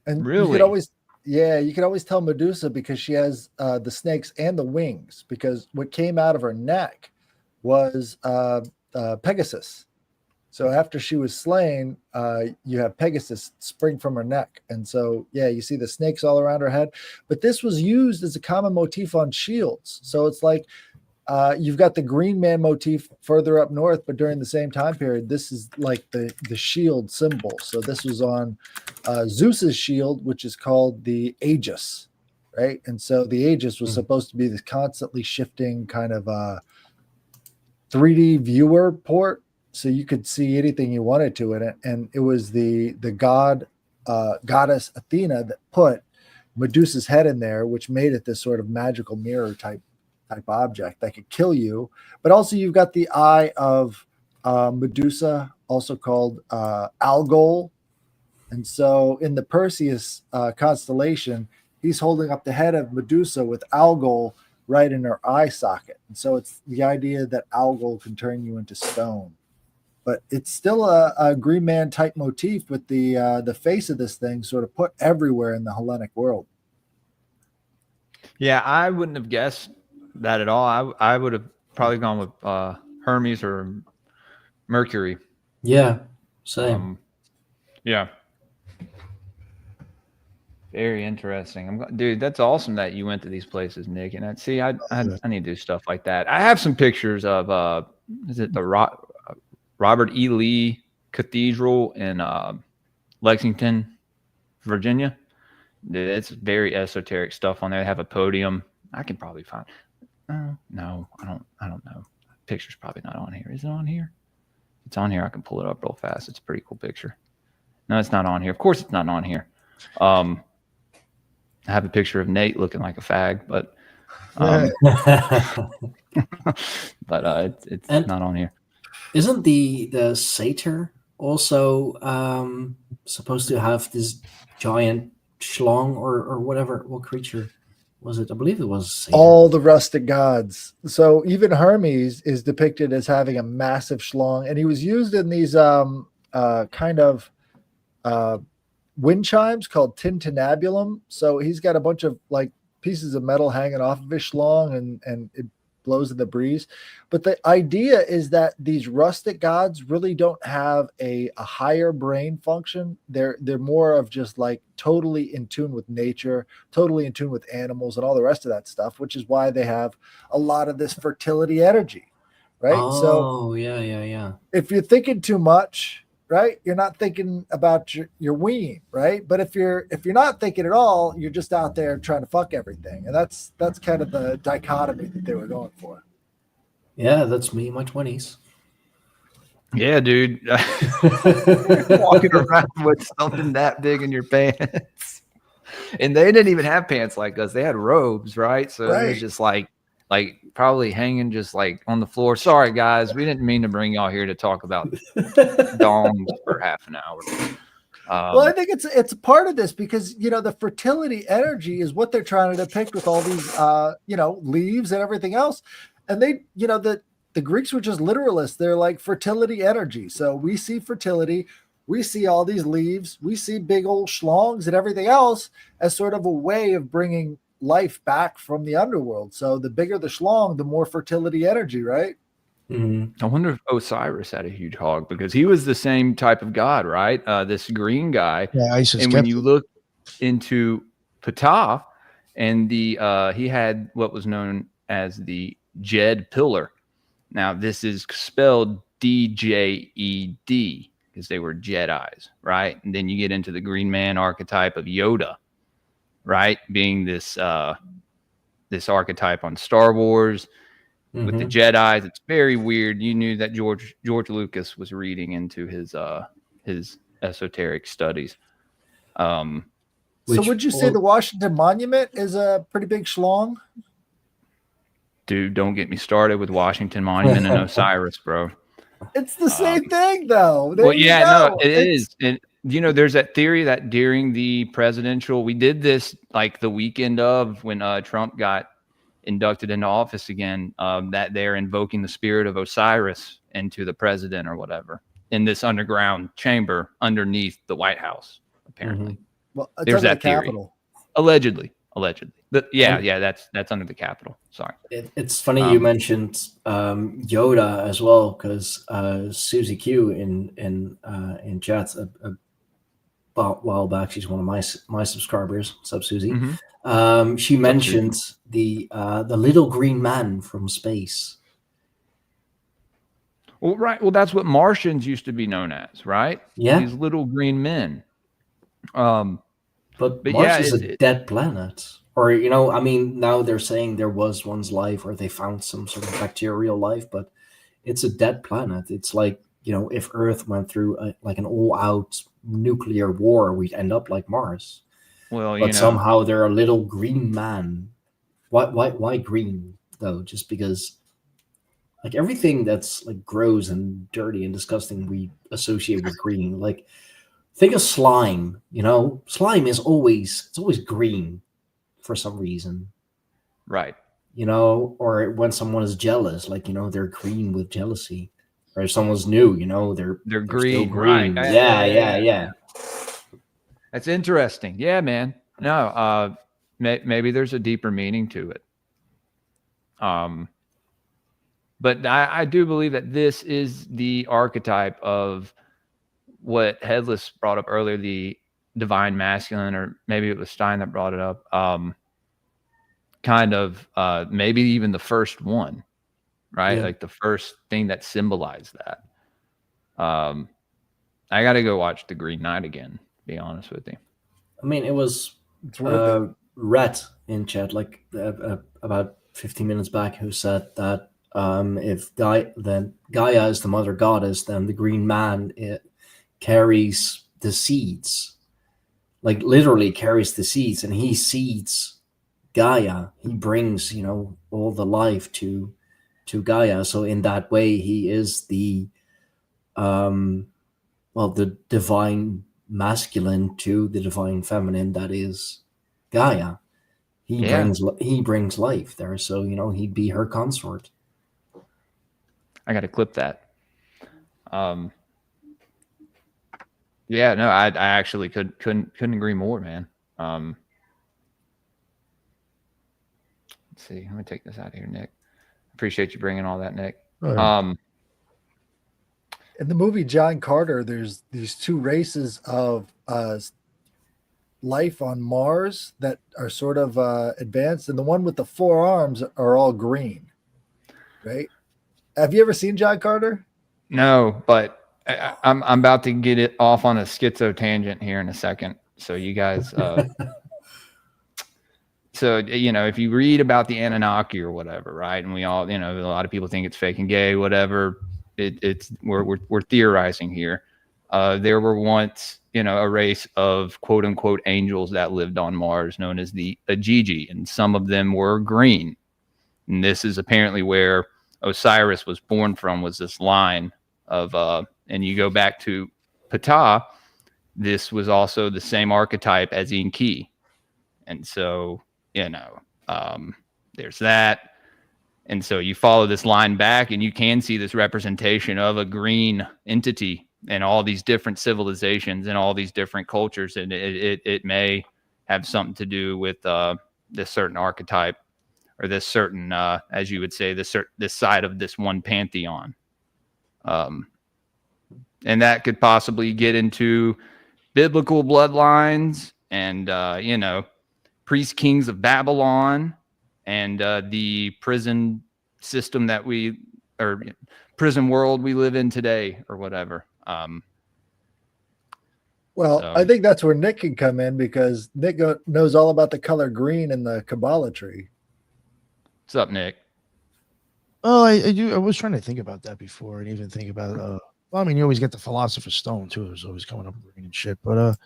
And you Really? could always, you could always tell Medusa because she has the snakes and the wings, because what came out of her neck was Pegasus. So after she was slain, you have Pegasus spring from her neck. And so, you see the snakes all around her head. But this was used as a common motif on shields. So it's like you've got the Green Man motif further up north, but during the same time period, this is like the shield symbol. So this was on Zeus's shield, which is called the Aegis, right? And so the Aegis was supposed to be this constantly shifting kind of 3D viewer port, so you could see anything you wanted to in it. And it was the goddess Athena that put Medusa's head in there, which made it this sort of magical mirror type object that could kill you. But also you've got the eye of Medusa, also called Algol. And so in the Perseus constellation, he's holding up the head of Medusa with Algol right in her eye socket. And so it's the idea that Algol can turn you into stone. But it's still a Green Man type motif with the face of this thing sort of put everywhere in the Hellenic world. Yeah, I wouldn't have guessed that at all. I would have probably gone with Hermes or Mercury. Yeah, same. Yeah. Very interesting. Dude, that's awesome that you went to these places, Nick. And I need to do stuff like that. I have some pictures of is it the Robert E. Lee Cathedral in Lexington, Virginia. Dude, it's very esoteric stuff on there. They have a podium. I can probably find. No, I don't know. Picture's probably not on here. Is it on here? If it's on here, I can pull it up real fast. It's a pretty cool picture. No, it's not on here. Of course, it's not on here. I have a picture of Nate looking like a fag, but it's not on here. Isn't the satyr also supposed to have this giant schlong or whatever? What creature was it? I believe it was satyr. All the rustic gods. So even Hermes is depicted as having a massive schlong, and he was used in these kind of wind chimes called tintinnabulum. So he's got a bunch of like pieces of metal hanging off of his schlong, and it blows in the breeze. But the idea is that these rustic gods really don't have a higher brain function. They're more of just like totally in tune with nature, totally in tune with animals and all the rest of that stuff, which is why they have a lot of this fertility energy, right? Oh, yeah. If you're thinking too much, right, you're not thinking about your ween, right? But if you're not thinking at all, you're just out there trying to fuck everything. And that's kind of the dichotomy that they were going for. Yeah, that's me in my 20s. Yeah, dude. Walking around with something that big in your pants. And they didn't even have pants like us. They had robes, right? So it was just like probably hanging just like on the floor. Sorry, guys. We didn't mean to bring y'all here to talk about dongs for half an hour. Well, I think it's a part of this because the fertility energy is what they're trying to depict with all these leaves and everything else, and they the Greeks were just literalists. They're like fertility energy. So we see fertility, we see all these leaves, we see big old schlongs and everything else as sort of a way of bringing life back from the underworld. So the bigger the schlong, the more fertility energy, right? I wonder if Osiris had a huge hog because he was the same type of god, right? This green guy. Yeah, Isis. And when you look into Ptah, and he had what was known as the Jed pillar. Now this is spelled Djed because they were Jedis, right? And then you get into the green man archetype of Yoda, right? Being this this archetype on Star Wars. With the Jedis, it's very weird. You knew that George Lucas was reading into his esoteric studies. So would you say the Washington Monument is a pretty big schlong? Dude, don't get me started with Washington Monument and Osiris, bro. It's the same thing, though. Well, yeah, no, it is. And there's that theory that during the presidential, we did this like the weekend of when Trump got inducted into office again, that they're invoking the spirit of Osiris into the president or whatever in this underground chamber underneath the White House, apparently. Well, it's there's under that the theory. Capitol. Allegedly. But yeah, that's under the Capitol. Sorry. It's funny you mentioned Yoda as well, because Susie Q in chat a while back, she's one of my subscribers. What's up, Susie? She mentioned the little green man from space. Well, right. Well, that's what Martians used to be known as, right? Yeah. These little green men. But Mars is a dead planet. Or, now they're saying there was once life or they found some sort of bacterial life, but it's a dead planet. It's like, if Earth went through an all-out nuclear war, we'd end up like Mars. Well, but somehow they're a little green man. Why green, though? Just because like everything that's like gross and dirty and disgusting we associate with green. Like think of slime, slime is always green for some reason. Right. Or when someone is jealous, like, they're green with jealousy. Or if someone's new, they're green. Right. Yeah. That's interesting. Yeah, man. No, maybe there's a deeper meaning to it. But I do believe that this is the archetype of what Headless brought up earlier, the divine masculine, or maybe it was Stein that brought it up. Maybe even the first one, right? Yeah. Like the first thing that symbolized that. I got to go watch The Green Knight again, to be honest with you. I mean, it was Red in chat, like about 15 minutes back, who said that if Gaia is the mother goddess, then the green man carries the seeds, like literally carries the seeds, and he seeds Gaia. He brings, all the life to Gaia. So in that way, he is the the divine masculine to the divine feminine that is Gaia. He brings life there, so he'd be her consort. I got to clip that. Yeah, no, I actually couldn't agree more, man. Let's see. Let me take this out of here, Nick. Appreciate you bringing all that, Nick. In the movie John Carter, there's these two races of life on Mars that are sort of advanced, and the one with the 4 arms are all green, right? Have you ever seen John Carter? No, but I'm about to get it off on a schizo tangent here in a second. So you guys, if you read about the Anunnaki or whatever, right? And we all, a lot of people think it's fake and gay, whatever. it's we're theorizing here. There were once, a race of quote unquote angels that lived on Mars known as the Agigi, and some of them were green. And this is apparently where Osiris was born from, was this line of, and you go back to Ptah, this was also the same archetype as Enki. And so, there's that. And so you follow this line back and you can see this representation of a green entity and all these different civilizations and all these different cultures. And it may have something to do with this certain archetype, or this certain, as you would say, this side of this one pantheon. And that could possibly get into biblical bloodlines and, priest kings of Babylon and the prison system or prison world we live in today, or whatever. I think that's where Nick can come in, because Nick knows all about the color green in the Kabbalah tree. What's up, Nick? Oh, I do. I was trying to think about that before, and even think about. Well, I mean, you always get the Philosopher's Stone too. It's always coming up with green and shit. But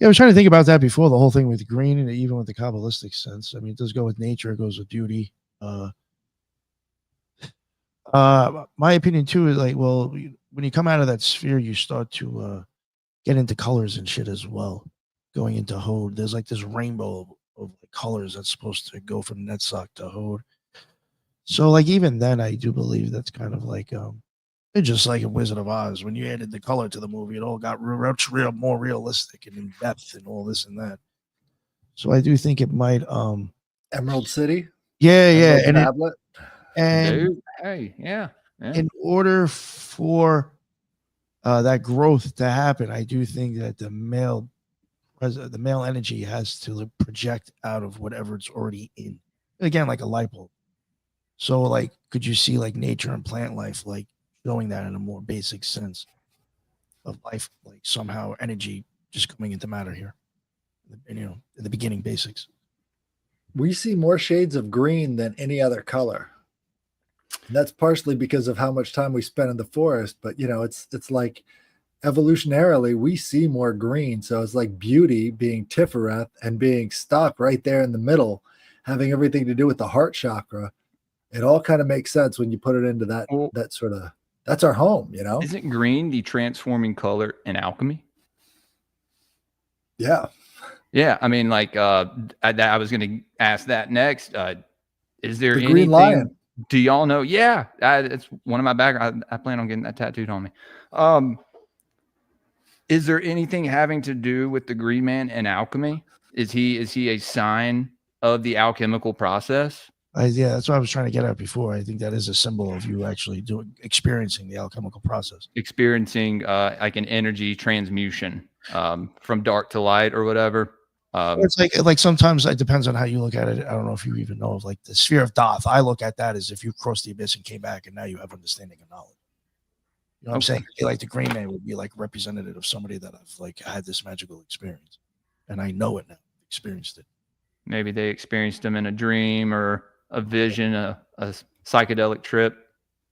yeah, I was trying to think about that before. The whole thing with green, and even with the Kabbalistic sense. I mean, it does go with nature. It goes with duty. My opinion too is like, well, when you come out of that sphere, you start to get into colors and shit as well. Going into Hode, there's like this rainbow of colors that's supposed to go from Netzach to Hode. So like even then, I do believe that's kind of like it's just like a Wizard of Oz. When you added the color to the movie, it all got more realistic and in depth and all this and that. So I do think it might Emerald City. Yeah, Emerald Tablet. Dude, hey, yeah. In order for that growth to happen, I do think that the male energy has to project out of whatever it's already in. Again, like a light bulb. So, like, could you see like nature and plant life, like showing that in a more basic sense of life, like somehow energy just coming into matter here, and, in the beginning basics. We see more shades of green than any other color. And that's partially because of how much time we spend in the forest, but it's like evolutionarily we see more green. So it's like beauty being Tifereth and being stuck right there in the middle, having everything to do with the heart chakra. It all kind of makes sense when you put it into that sort of, that's our home, Isn't green the transforming color in alchemy? Yeah. Yeah. I mean, like, I was going to ask that next. Is there The anything? Green Lion. Do y'all know? Yeah. It's one of my backgrounds. I plan on getting that tattooed on me. Is there anything having to do with the Green Man in alchemy? Is he a sign of the alchemical process? Yeah, that's what I was trying to get at before. I think that is a symbol of you actually experiencing the alchemical process. Experiencing like an energy transmutation from dark to light or whatever. It's like sometimes it depends on how you look at it. I don't know if you even know of like the sphere of Thoth. I look at that as if you crossed the abyss and came back, and now you have understanding and knowledge. You know what I'm saying? Like the Green Man would be like representative of somebody that I've like had this magical experience, and I know it now, experienced it. Maybe they experienced them in a dream or a vision, a psychedelic trip.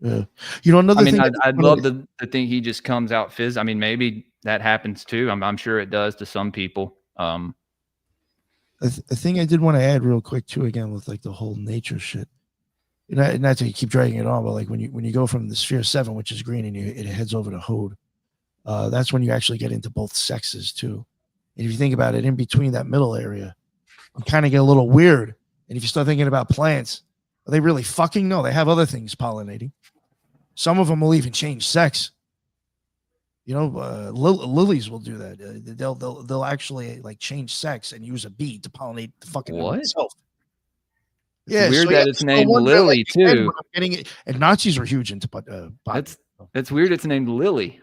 Yeah. Another thing. I'd love to think he just comes out fizz. I mean, maybe that happens too. I'm sure it does to some people. A thing I did want to add real quick too, again, with like the whole nature shit. Not to keep dragging it on, but like when you go from the sphere 7, which is green, and it heads over to Hode, that's when you actually get into both sexes too. And if you think about it, in between that middle area, you kind of get a little weird. And if you start thinking about plants, are they really fucking? No, they have other things pollinating. Some of them will even change sex. Lilies will do that. They'll actually like change sex and use a bee to pollinate the fucking itself. It's weird that it's named Lily too. Getting it, and Nazis are huge into that's weird. It's named Lily.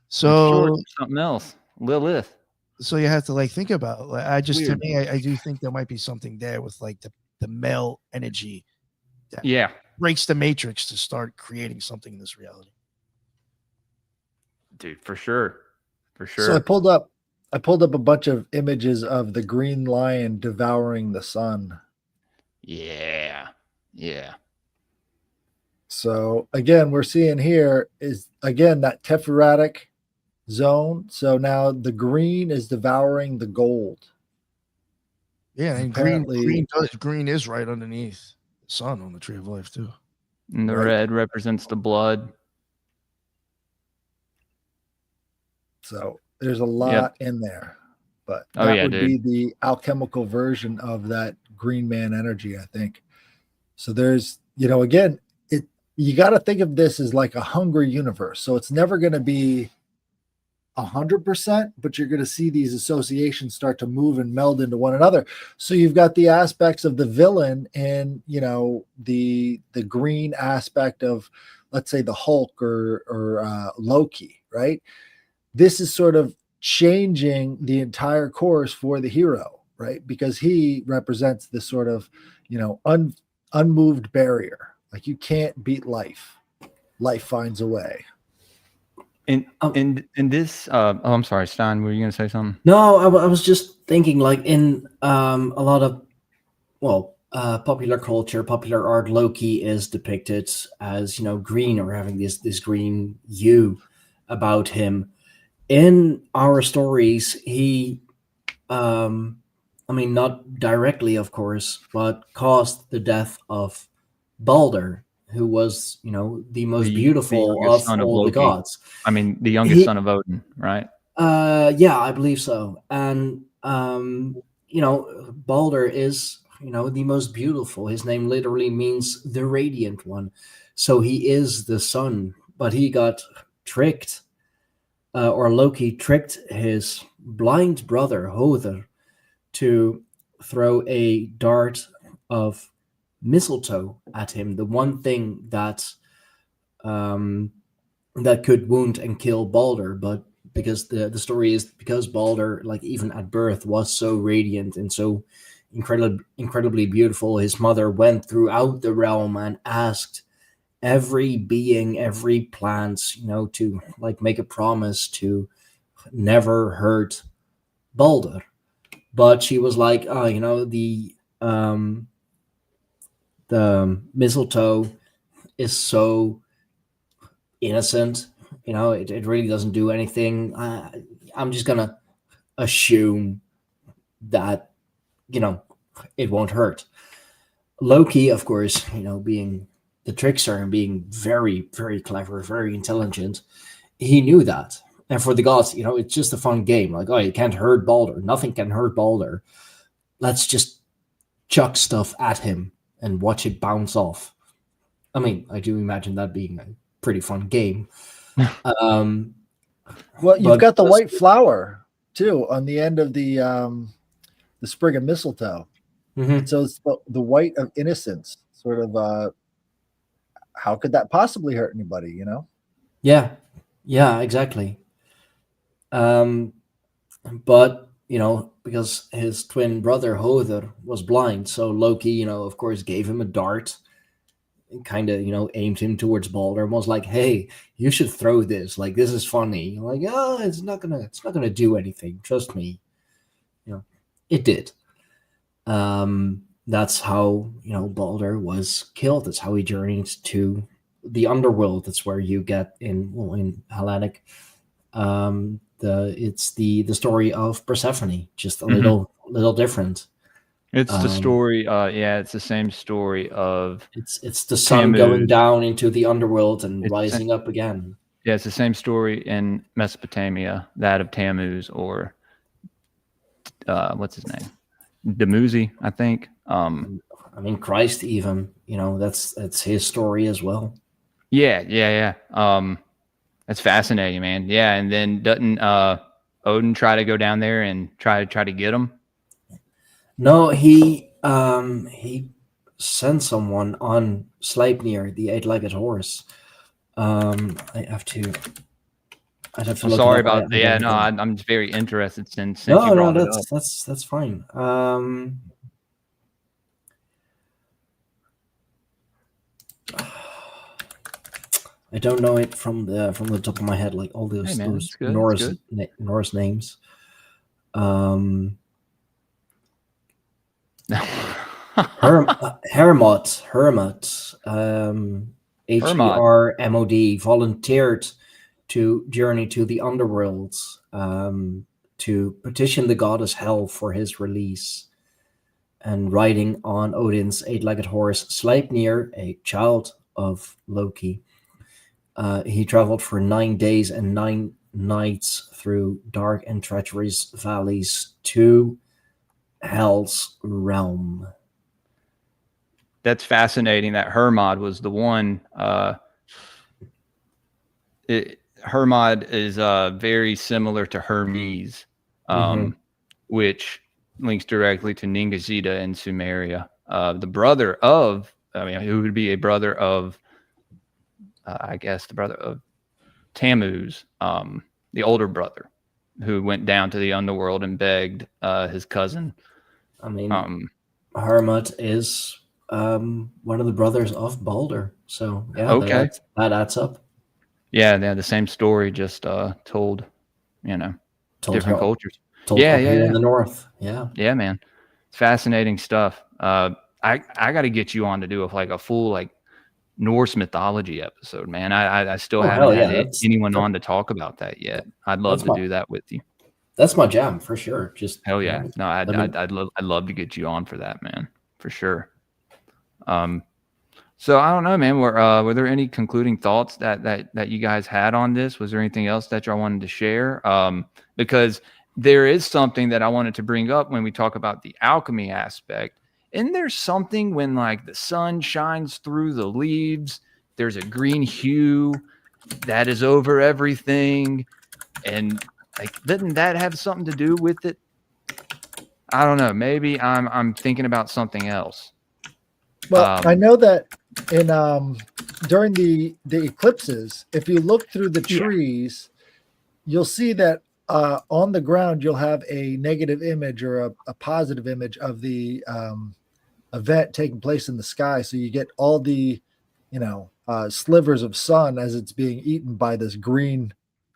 So sure something else, Lilith. So you have to like think about. I do think there might be something there with like the male energy. That breaks the matrix to start creating something in this reality. Dude, for sure. So I pulled up a bunch of images of the Green Lion devouring the sun. Yeah. So again, we're seeing here is again that tephratic zone. So now the green is devouring the gold. Yeah, and Apparently- green is right underneath the sun on the tree of life too. And the Right. red represents the blood. So there's a lot in there. But Oh, that yeah, would dude. be the alchemical version of that green man energy, I think. So there's, again, you got to think of this as like a hungry universe. So it's never going to be 100%, but you're going to see these associations start to move and meld into one another. So you've got the aspects of the villain and, the green aspect of, let's say, the Hulk or Loki, right? This is sort of changing the entire course for the hero, right? Because he represents this sort of, unmoved barrier. Like you can't beat life. Life finds a way. And this, I'm sorry, Stein, were you going to say something? No, I was just thinking, like in a lot of popular culture, popular art, Loki is depicted as green or having this green hue about him. In our stories, he, not directly, of course, but caused the death of Balder, who was, the most The beautiful youngest of son of all the Loki. gods. I mean, the youngest son of Odin, right? Yeah, I believe so. And, Balder is, the most beautiful. His name literally means the radiant one. So he is the sun, but he got tricked, or Loki tricked his blind brother, Hother, to throw a dart of mistletoe at him, the one thing that that could wound and kill Balder. But because the story is because Balder, like even at birth, was so radiant and so incredibly beautiful, his mother went throughout the realm and asked every being, every plant, to like make a promise to never hurt Balder. But she was like, the mistletoe is so innocent, it really doesn't do anything. I'm just gonna assume that it won't hurt. Loki, of course, being the trickster and being very, very clever, very intelligent, he knew that. And for the gods, it's just a fun game. Like, oh, you can't hurt Balder. Nothing can hurt Balder. Let's just chuck stuff at him and watch it bounce off. I mean, I do imagine that being a pretty fun game. Well, you've got the white flower too on the end of the sprig of mistletoe. Mhm. So it's the white of innocence, sort of. How could that possibly hurt anybody? Yeah, exactly. But because his twin brother Hother was blind, so Loki, of course, gave him a dart and kind of, aimed him towards Balder and was like, "Hey, you should throw this. Like, this is funny." Like, "Oh, it's not gonna do anything. Trust me." It did. That's how Balder was killed. That's how he journeyed to the underworld. That's where you get in Hellenic. It's the story of Persephone, just a little different. It's the story. It's the same story of. It's the sun Tammuz. going down into the underworld and rising up again. Yeah, it's the same story in Mesopotamia, that of Tammuz, or what's his name, Dumuzi, I think. Christ, even that's his story as well. Yeah. That's fascinating, man. Yeah, and then doesn't Odin try to go down there and try to get him? No, he sent someone on Sleipnir, the eight-legged horse. I'd have to. I'm sorry about that. Yeah, no, I'm just very interested since you no, brought it up. that's fine. I don't know it from the top of my head, like all those Norse names. Hermot. HERMOD, volunteered to journey to the underworld to petition the goddess Hel for his release. And riding on Odin's eight-legged horse, Sleipnir, a child of Loki, he traveled for 9 days and 9 nights through dark and treacherous valleys to Hel's realm. That's fascinating that Hermod was the one. Hermod is very similar to Hermes, which links directly to Ningishzida in Sumeria. The brother of, who would be a brother of, I guess, the brother of Tammuz, the older brother, who went down to the underworld and begged his cousin. Hermod is one of the brothers of Balder. So, yeah, okay. that adds up. Yeah, they had the same story, just told, different cultures. Here in the north. Yeah, man, it's fascinating stuff. I got to get you on to do a full Norse mythology episode, man. I still haven't had anyone on to talk about that yet. I'd love to do that with you. That's my jam for sure. Just hell yeah. No, I'd love to get you on for that, man, for sure. So I don't know, man. Were there any concluding thoughts that you guys had on this? Was there anything else that y'all wanted to share? Because there is something that I wanted to bring up when we talk about the alchemy aspect. Isn't there something when the sun shines through the leaves, there's a green hue that is over everything, and doesn't that have something to do with it? I don't know. Maybe I'm thinking about something else. Well, I know that in during the eclipses, if you look through the trees, you'll see that on the ground you'll have a negative image or a positive image of the event taking place in the sky. So you get all the slivers of sun as it's being eaten by this green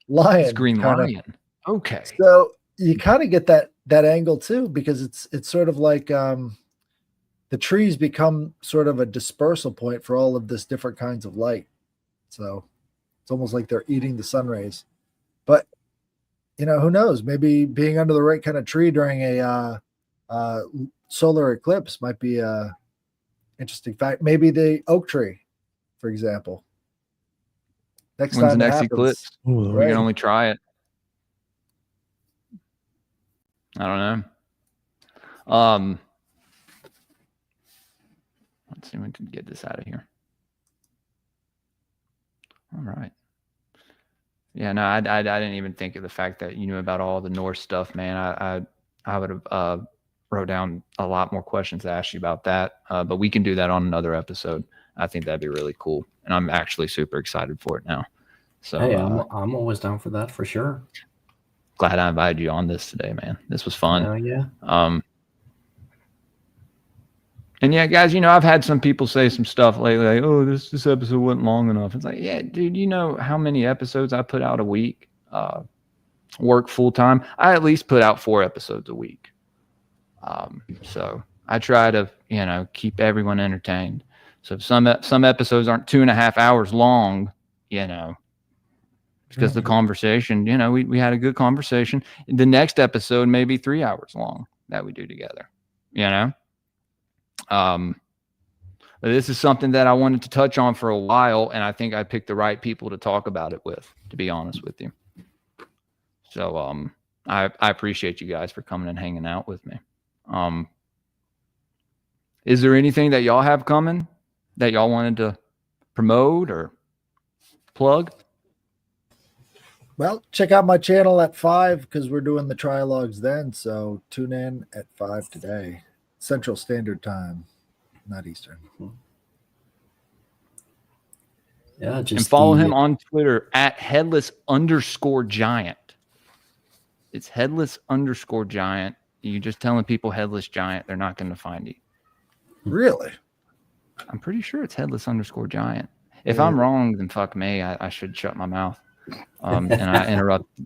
lion. This green lion. Okay. So you kind of get that angle too, because it's sort of like the trees become sort of a dispersal point for all of this different kinds of light. So it's almost like they're eating the sun rays. But who knows? Maybe being under the right kind of tree during a solar eclipse might be a interesting fact. Maybe the oak tree, for example. When's the next eclipse? Ooh, we can only try it. I don't know. Let's see if we can get this out of here. All right. Yeah, no, I didn't even think of the fact that you knew about all the Norse stuff, man. I would have wrote down a lot more questions to ask you about that, but we can do that on another episode. I think that'd be really cool, and I'm actually super excited for it now. So hey, I'm always down for that for sure. Glad I invited you on this today, man. This was fun. Yeah. And yeah, guys, I've had some people say some stuff lately, like, oh, this episode wasn't long enough. It's like, yeah, dude, you know how many episodes I put out a week? Work full time. I at least put out 4 episodes a week. So I try to, keep everyone entertained. So if some episodes aren't 2.5 hours long, because the conversation, we had a good conversation. The next episode may be 3 hours long that we do together, This is something that I wanted to touch on for a while, and I think I picked the right people to talk about it with, to be honest with you. So I appreciate you guys for coming and hanging out with me. Is there anything that y'all have coming that y'all wanted to promote or plug? Well, check out my channel at 5 because we're doing the trilogues then. So tune in at 5 today, Central Standard Time, not Eastern. Yeah, and follow him on Twitter at Headless_Giant. It's Headless_Giant. You're just telling people Headless Giant, they're not going to find you. Really? I'm pretty sure it's Headless_Giant. If I'm wrong, then fuck me. I should shut my mouth. And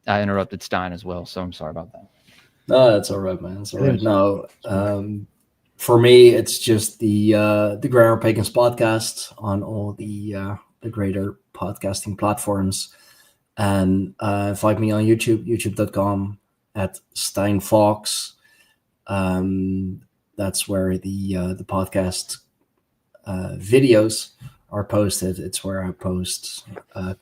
I interrupted Stein as well, so I'm sorry about that. No, that's all right, man. It's all right. No, for me, it's just the Greyhorn Pagans podcast on all the the greater podcasting platforms. And find me on YouTube, youtube.com @SteinFox. That's where the podcast videos are posted. It's where I post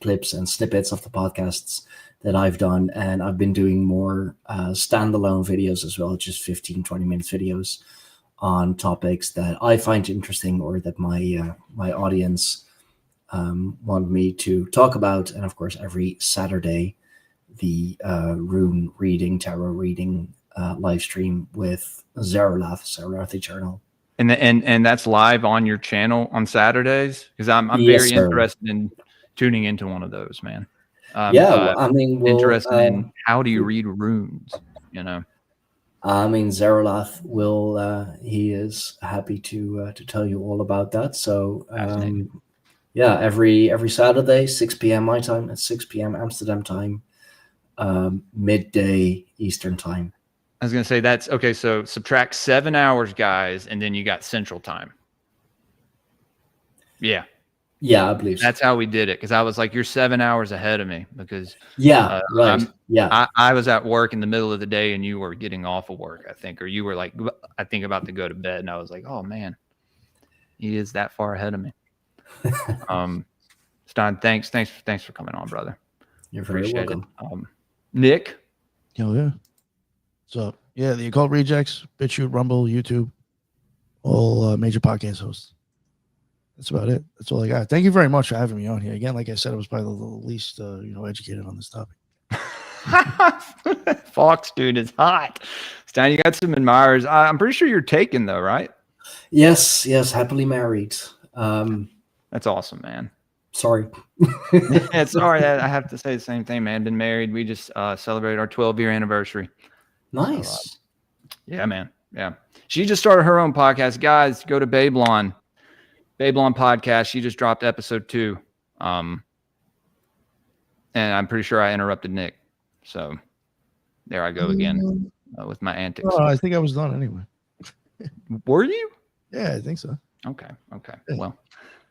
clips and snippets of the podcasts that I've done. And I've been doing more standalone videos as well, just 15, 20 minutes videos on topics that I find interesting or that my audience want me to talk about. And of course, every Saturday, the rune reading, tarot reading live stream with Zaralath Eternal. And that's live on your channel on Saturdays? Because I'm Yes, very sir. interested in tuning into one of those, man. I mean, interested in how do you read runes, you know? I mean, Zaralath will, he is happy to tell you all about that. So, yeah, every Saturday, 6 p.m. my time, at 6 p.m. Amsterdam time, midday Eastern time. I was going to say that's okay. So subtract 7 hours, guys, and then you got Central Time. Yeah. Yeah, I believe so. That's how we did it. Because I was like, you're 7 hours ahead of me because right. I was at work in the middle of the day and you were getting off of work, I think, or you were like, I think about to go to bed. And I was like, oh man, he is that far ahead of me. Stein, thanks for coming on, brother. You're very welcome. Nick. Oh yeah. So yeah, the Occult Rejects, BitChute, Rumble, YouTube, all major podcast hosts. That's about it. That's all I got. Thank you very much for having me on here. Again, like I said, I was probably the least educated on this topic. Fox, dude, is hot. Stein, you got some admirers. I'm pretty sure you're taken though, right? Yes, happily married. That's awesome, man. Sorry. Sorry, I have to say the same thing, man. Been married. We just celebrated our 12-year anniversary. Nice. So, yeah, man. Yeah. She just started her own podcast. Guys, go to Babylon podcast. She just dropped episode 2. And I'm pretty sure I interrupted Nick. So there I go again with my antics. Oh, I think I was done anyway. Were you? Yeah, I think so. Okay. Yeah. Well,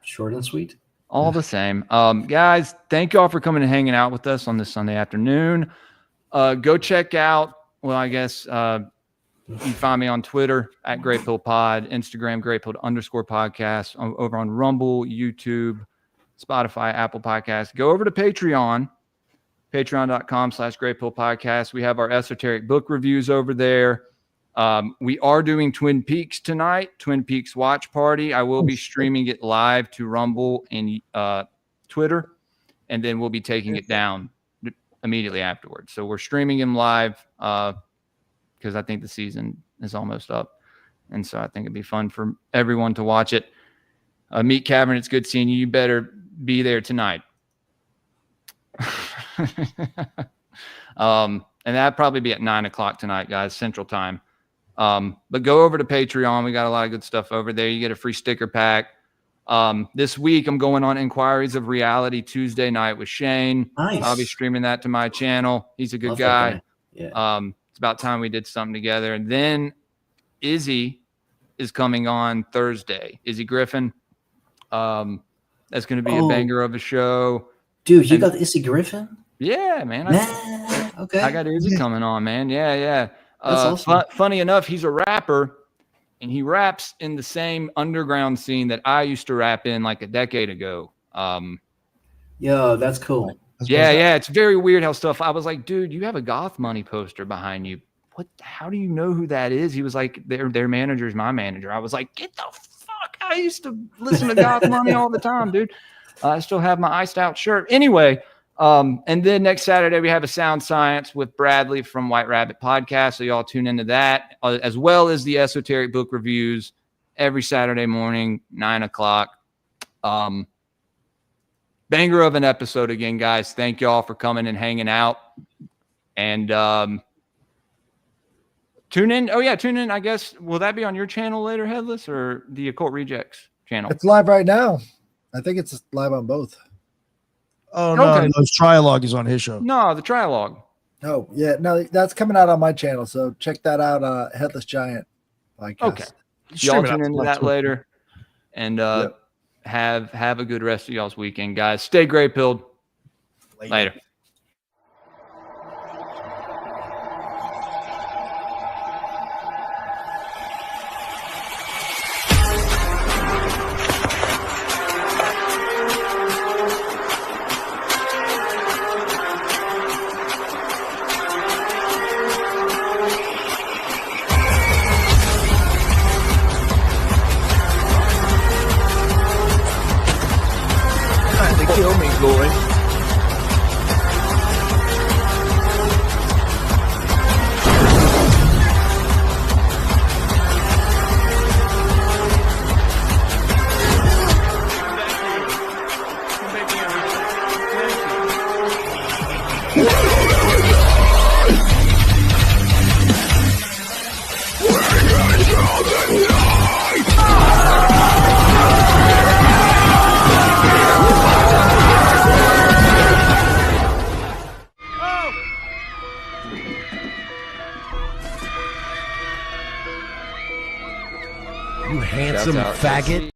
short and sweet. All the same. Guys, thank you all for coming and hanging out with us on this Sunday afternoon. Go check out, well, I guess you can find me on Twitter at greypilledpod, Instagram greypilled_podcast, over on Rumble, YouTube, Spotify, Apple Podcasts. Go over to Patreon, patreon.com/greypilledpodcast. We have our esoteric book reviews over there. We are doing Twin Peaks tonight, Twin Peaks Watch Party. I will be streaming it live to Rumble and Twitter, and then we'll be taking it down immediately afterwards. So we're streaming him live because I think the season is almost up. And so I think it'd be fun for everyone to watch it. Meet Cavern, it's good seeing you. You better be there tonight. And that'd probably be at 9 o'clock tonight, guys, Central Time. But go over to Patreon. We got a lot of good stuff over there. You get a free sticker pack. This week I'm going on Inquiries of Reality Tuesday night with Shane. Nice. I'll be streaming that to my channel. He's a good guy. Yeah. It's about time we did something together. And then Izzy is coming on Thursday. Izzy Griffin. That's going to be a banger of a show. Dude, you got Izzy Griffin? Yeah, man. Okay. I got Izzy coming on, man. Yeah. That's awesome. Funny enough, he's a rapper, and he raps in the same underground scene that I used to rap in like a decade ago. Yo, that's cool. Yeah. It's very weird how stuff. I was like, dude, you have a Goth Money poster behind you. What? How do you know who that is? He was like, their manager is my manager. I was like, get the fuck! I used to listen to Goth Money all the time, dude. I still have my iced out shirt. Anyway. And then next Saturday, we have a Sound Science with Bradley from White Rabbit Podcast. So y'all tune into that, as well as the esoteric book reviews every Saturday morning, 9 o'clock. Banger of an episode again, guys. Thank y'all for coming and hanging out. And tune in. Oh, yeah, tune in. I guess, will that be on your channel later, Headless, or the Occult Rejects channel? It's live right now. I think it's live on both. Oh, no, Okay. no, Trialogue is on his show. No, the Trialogue. Oh, yeah. No, that's coming out on my channel. So check that out. Headless Giant podcast. Okay. Y'all tune into that later. And Have a good rest of y'all's weekend, guys. Stay gray-pilled. Later. They kill me, boy. You handsome Shouts out. faggot.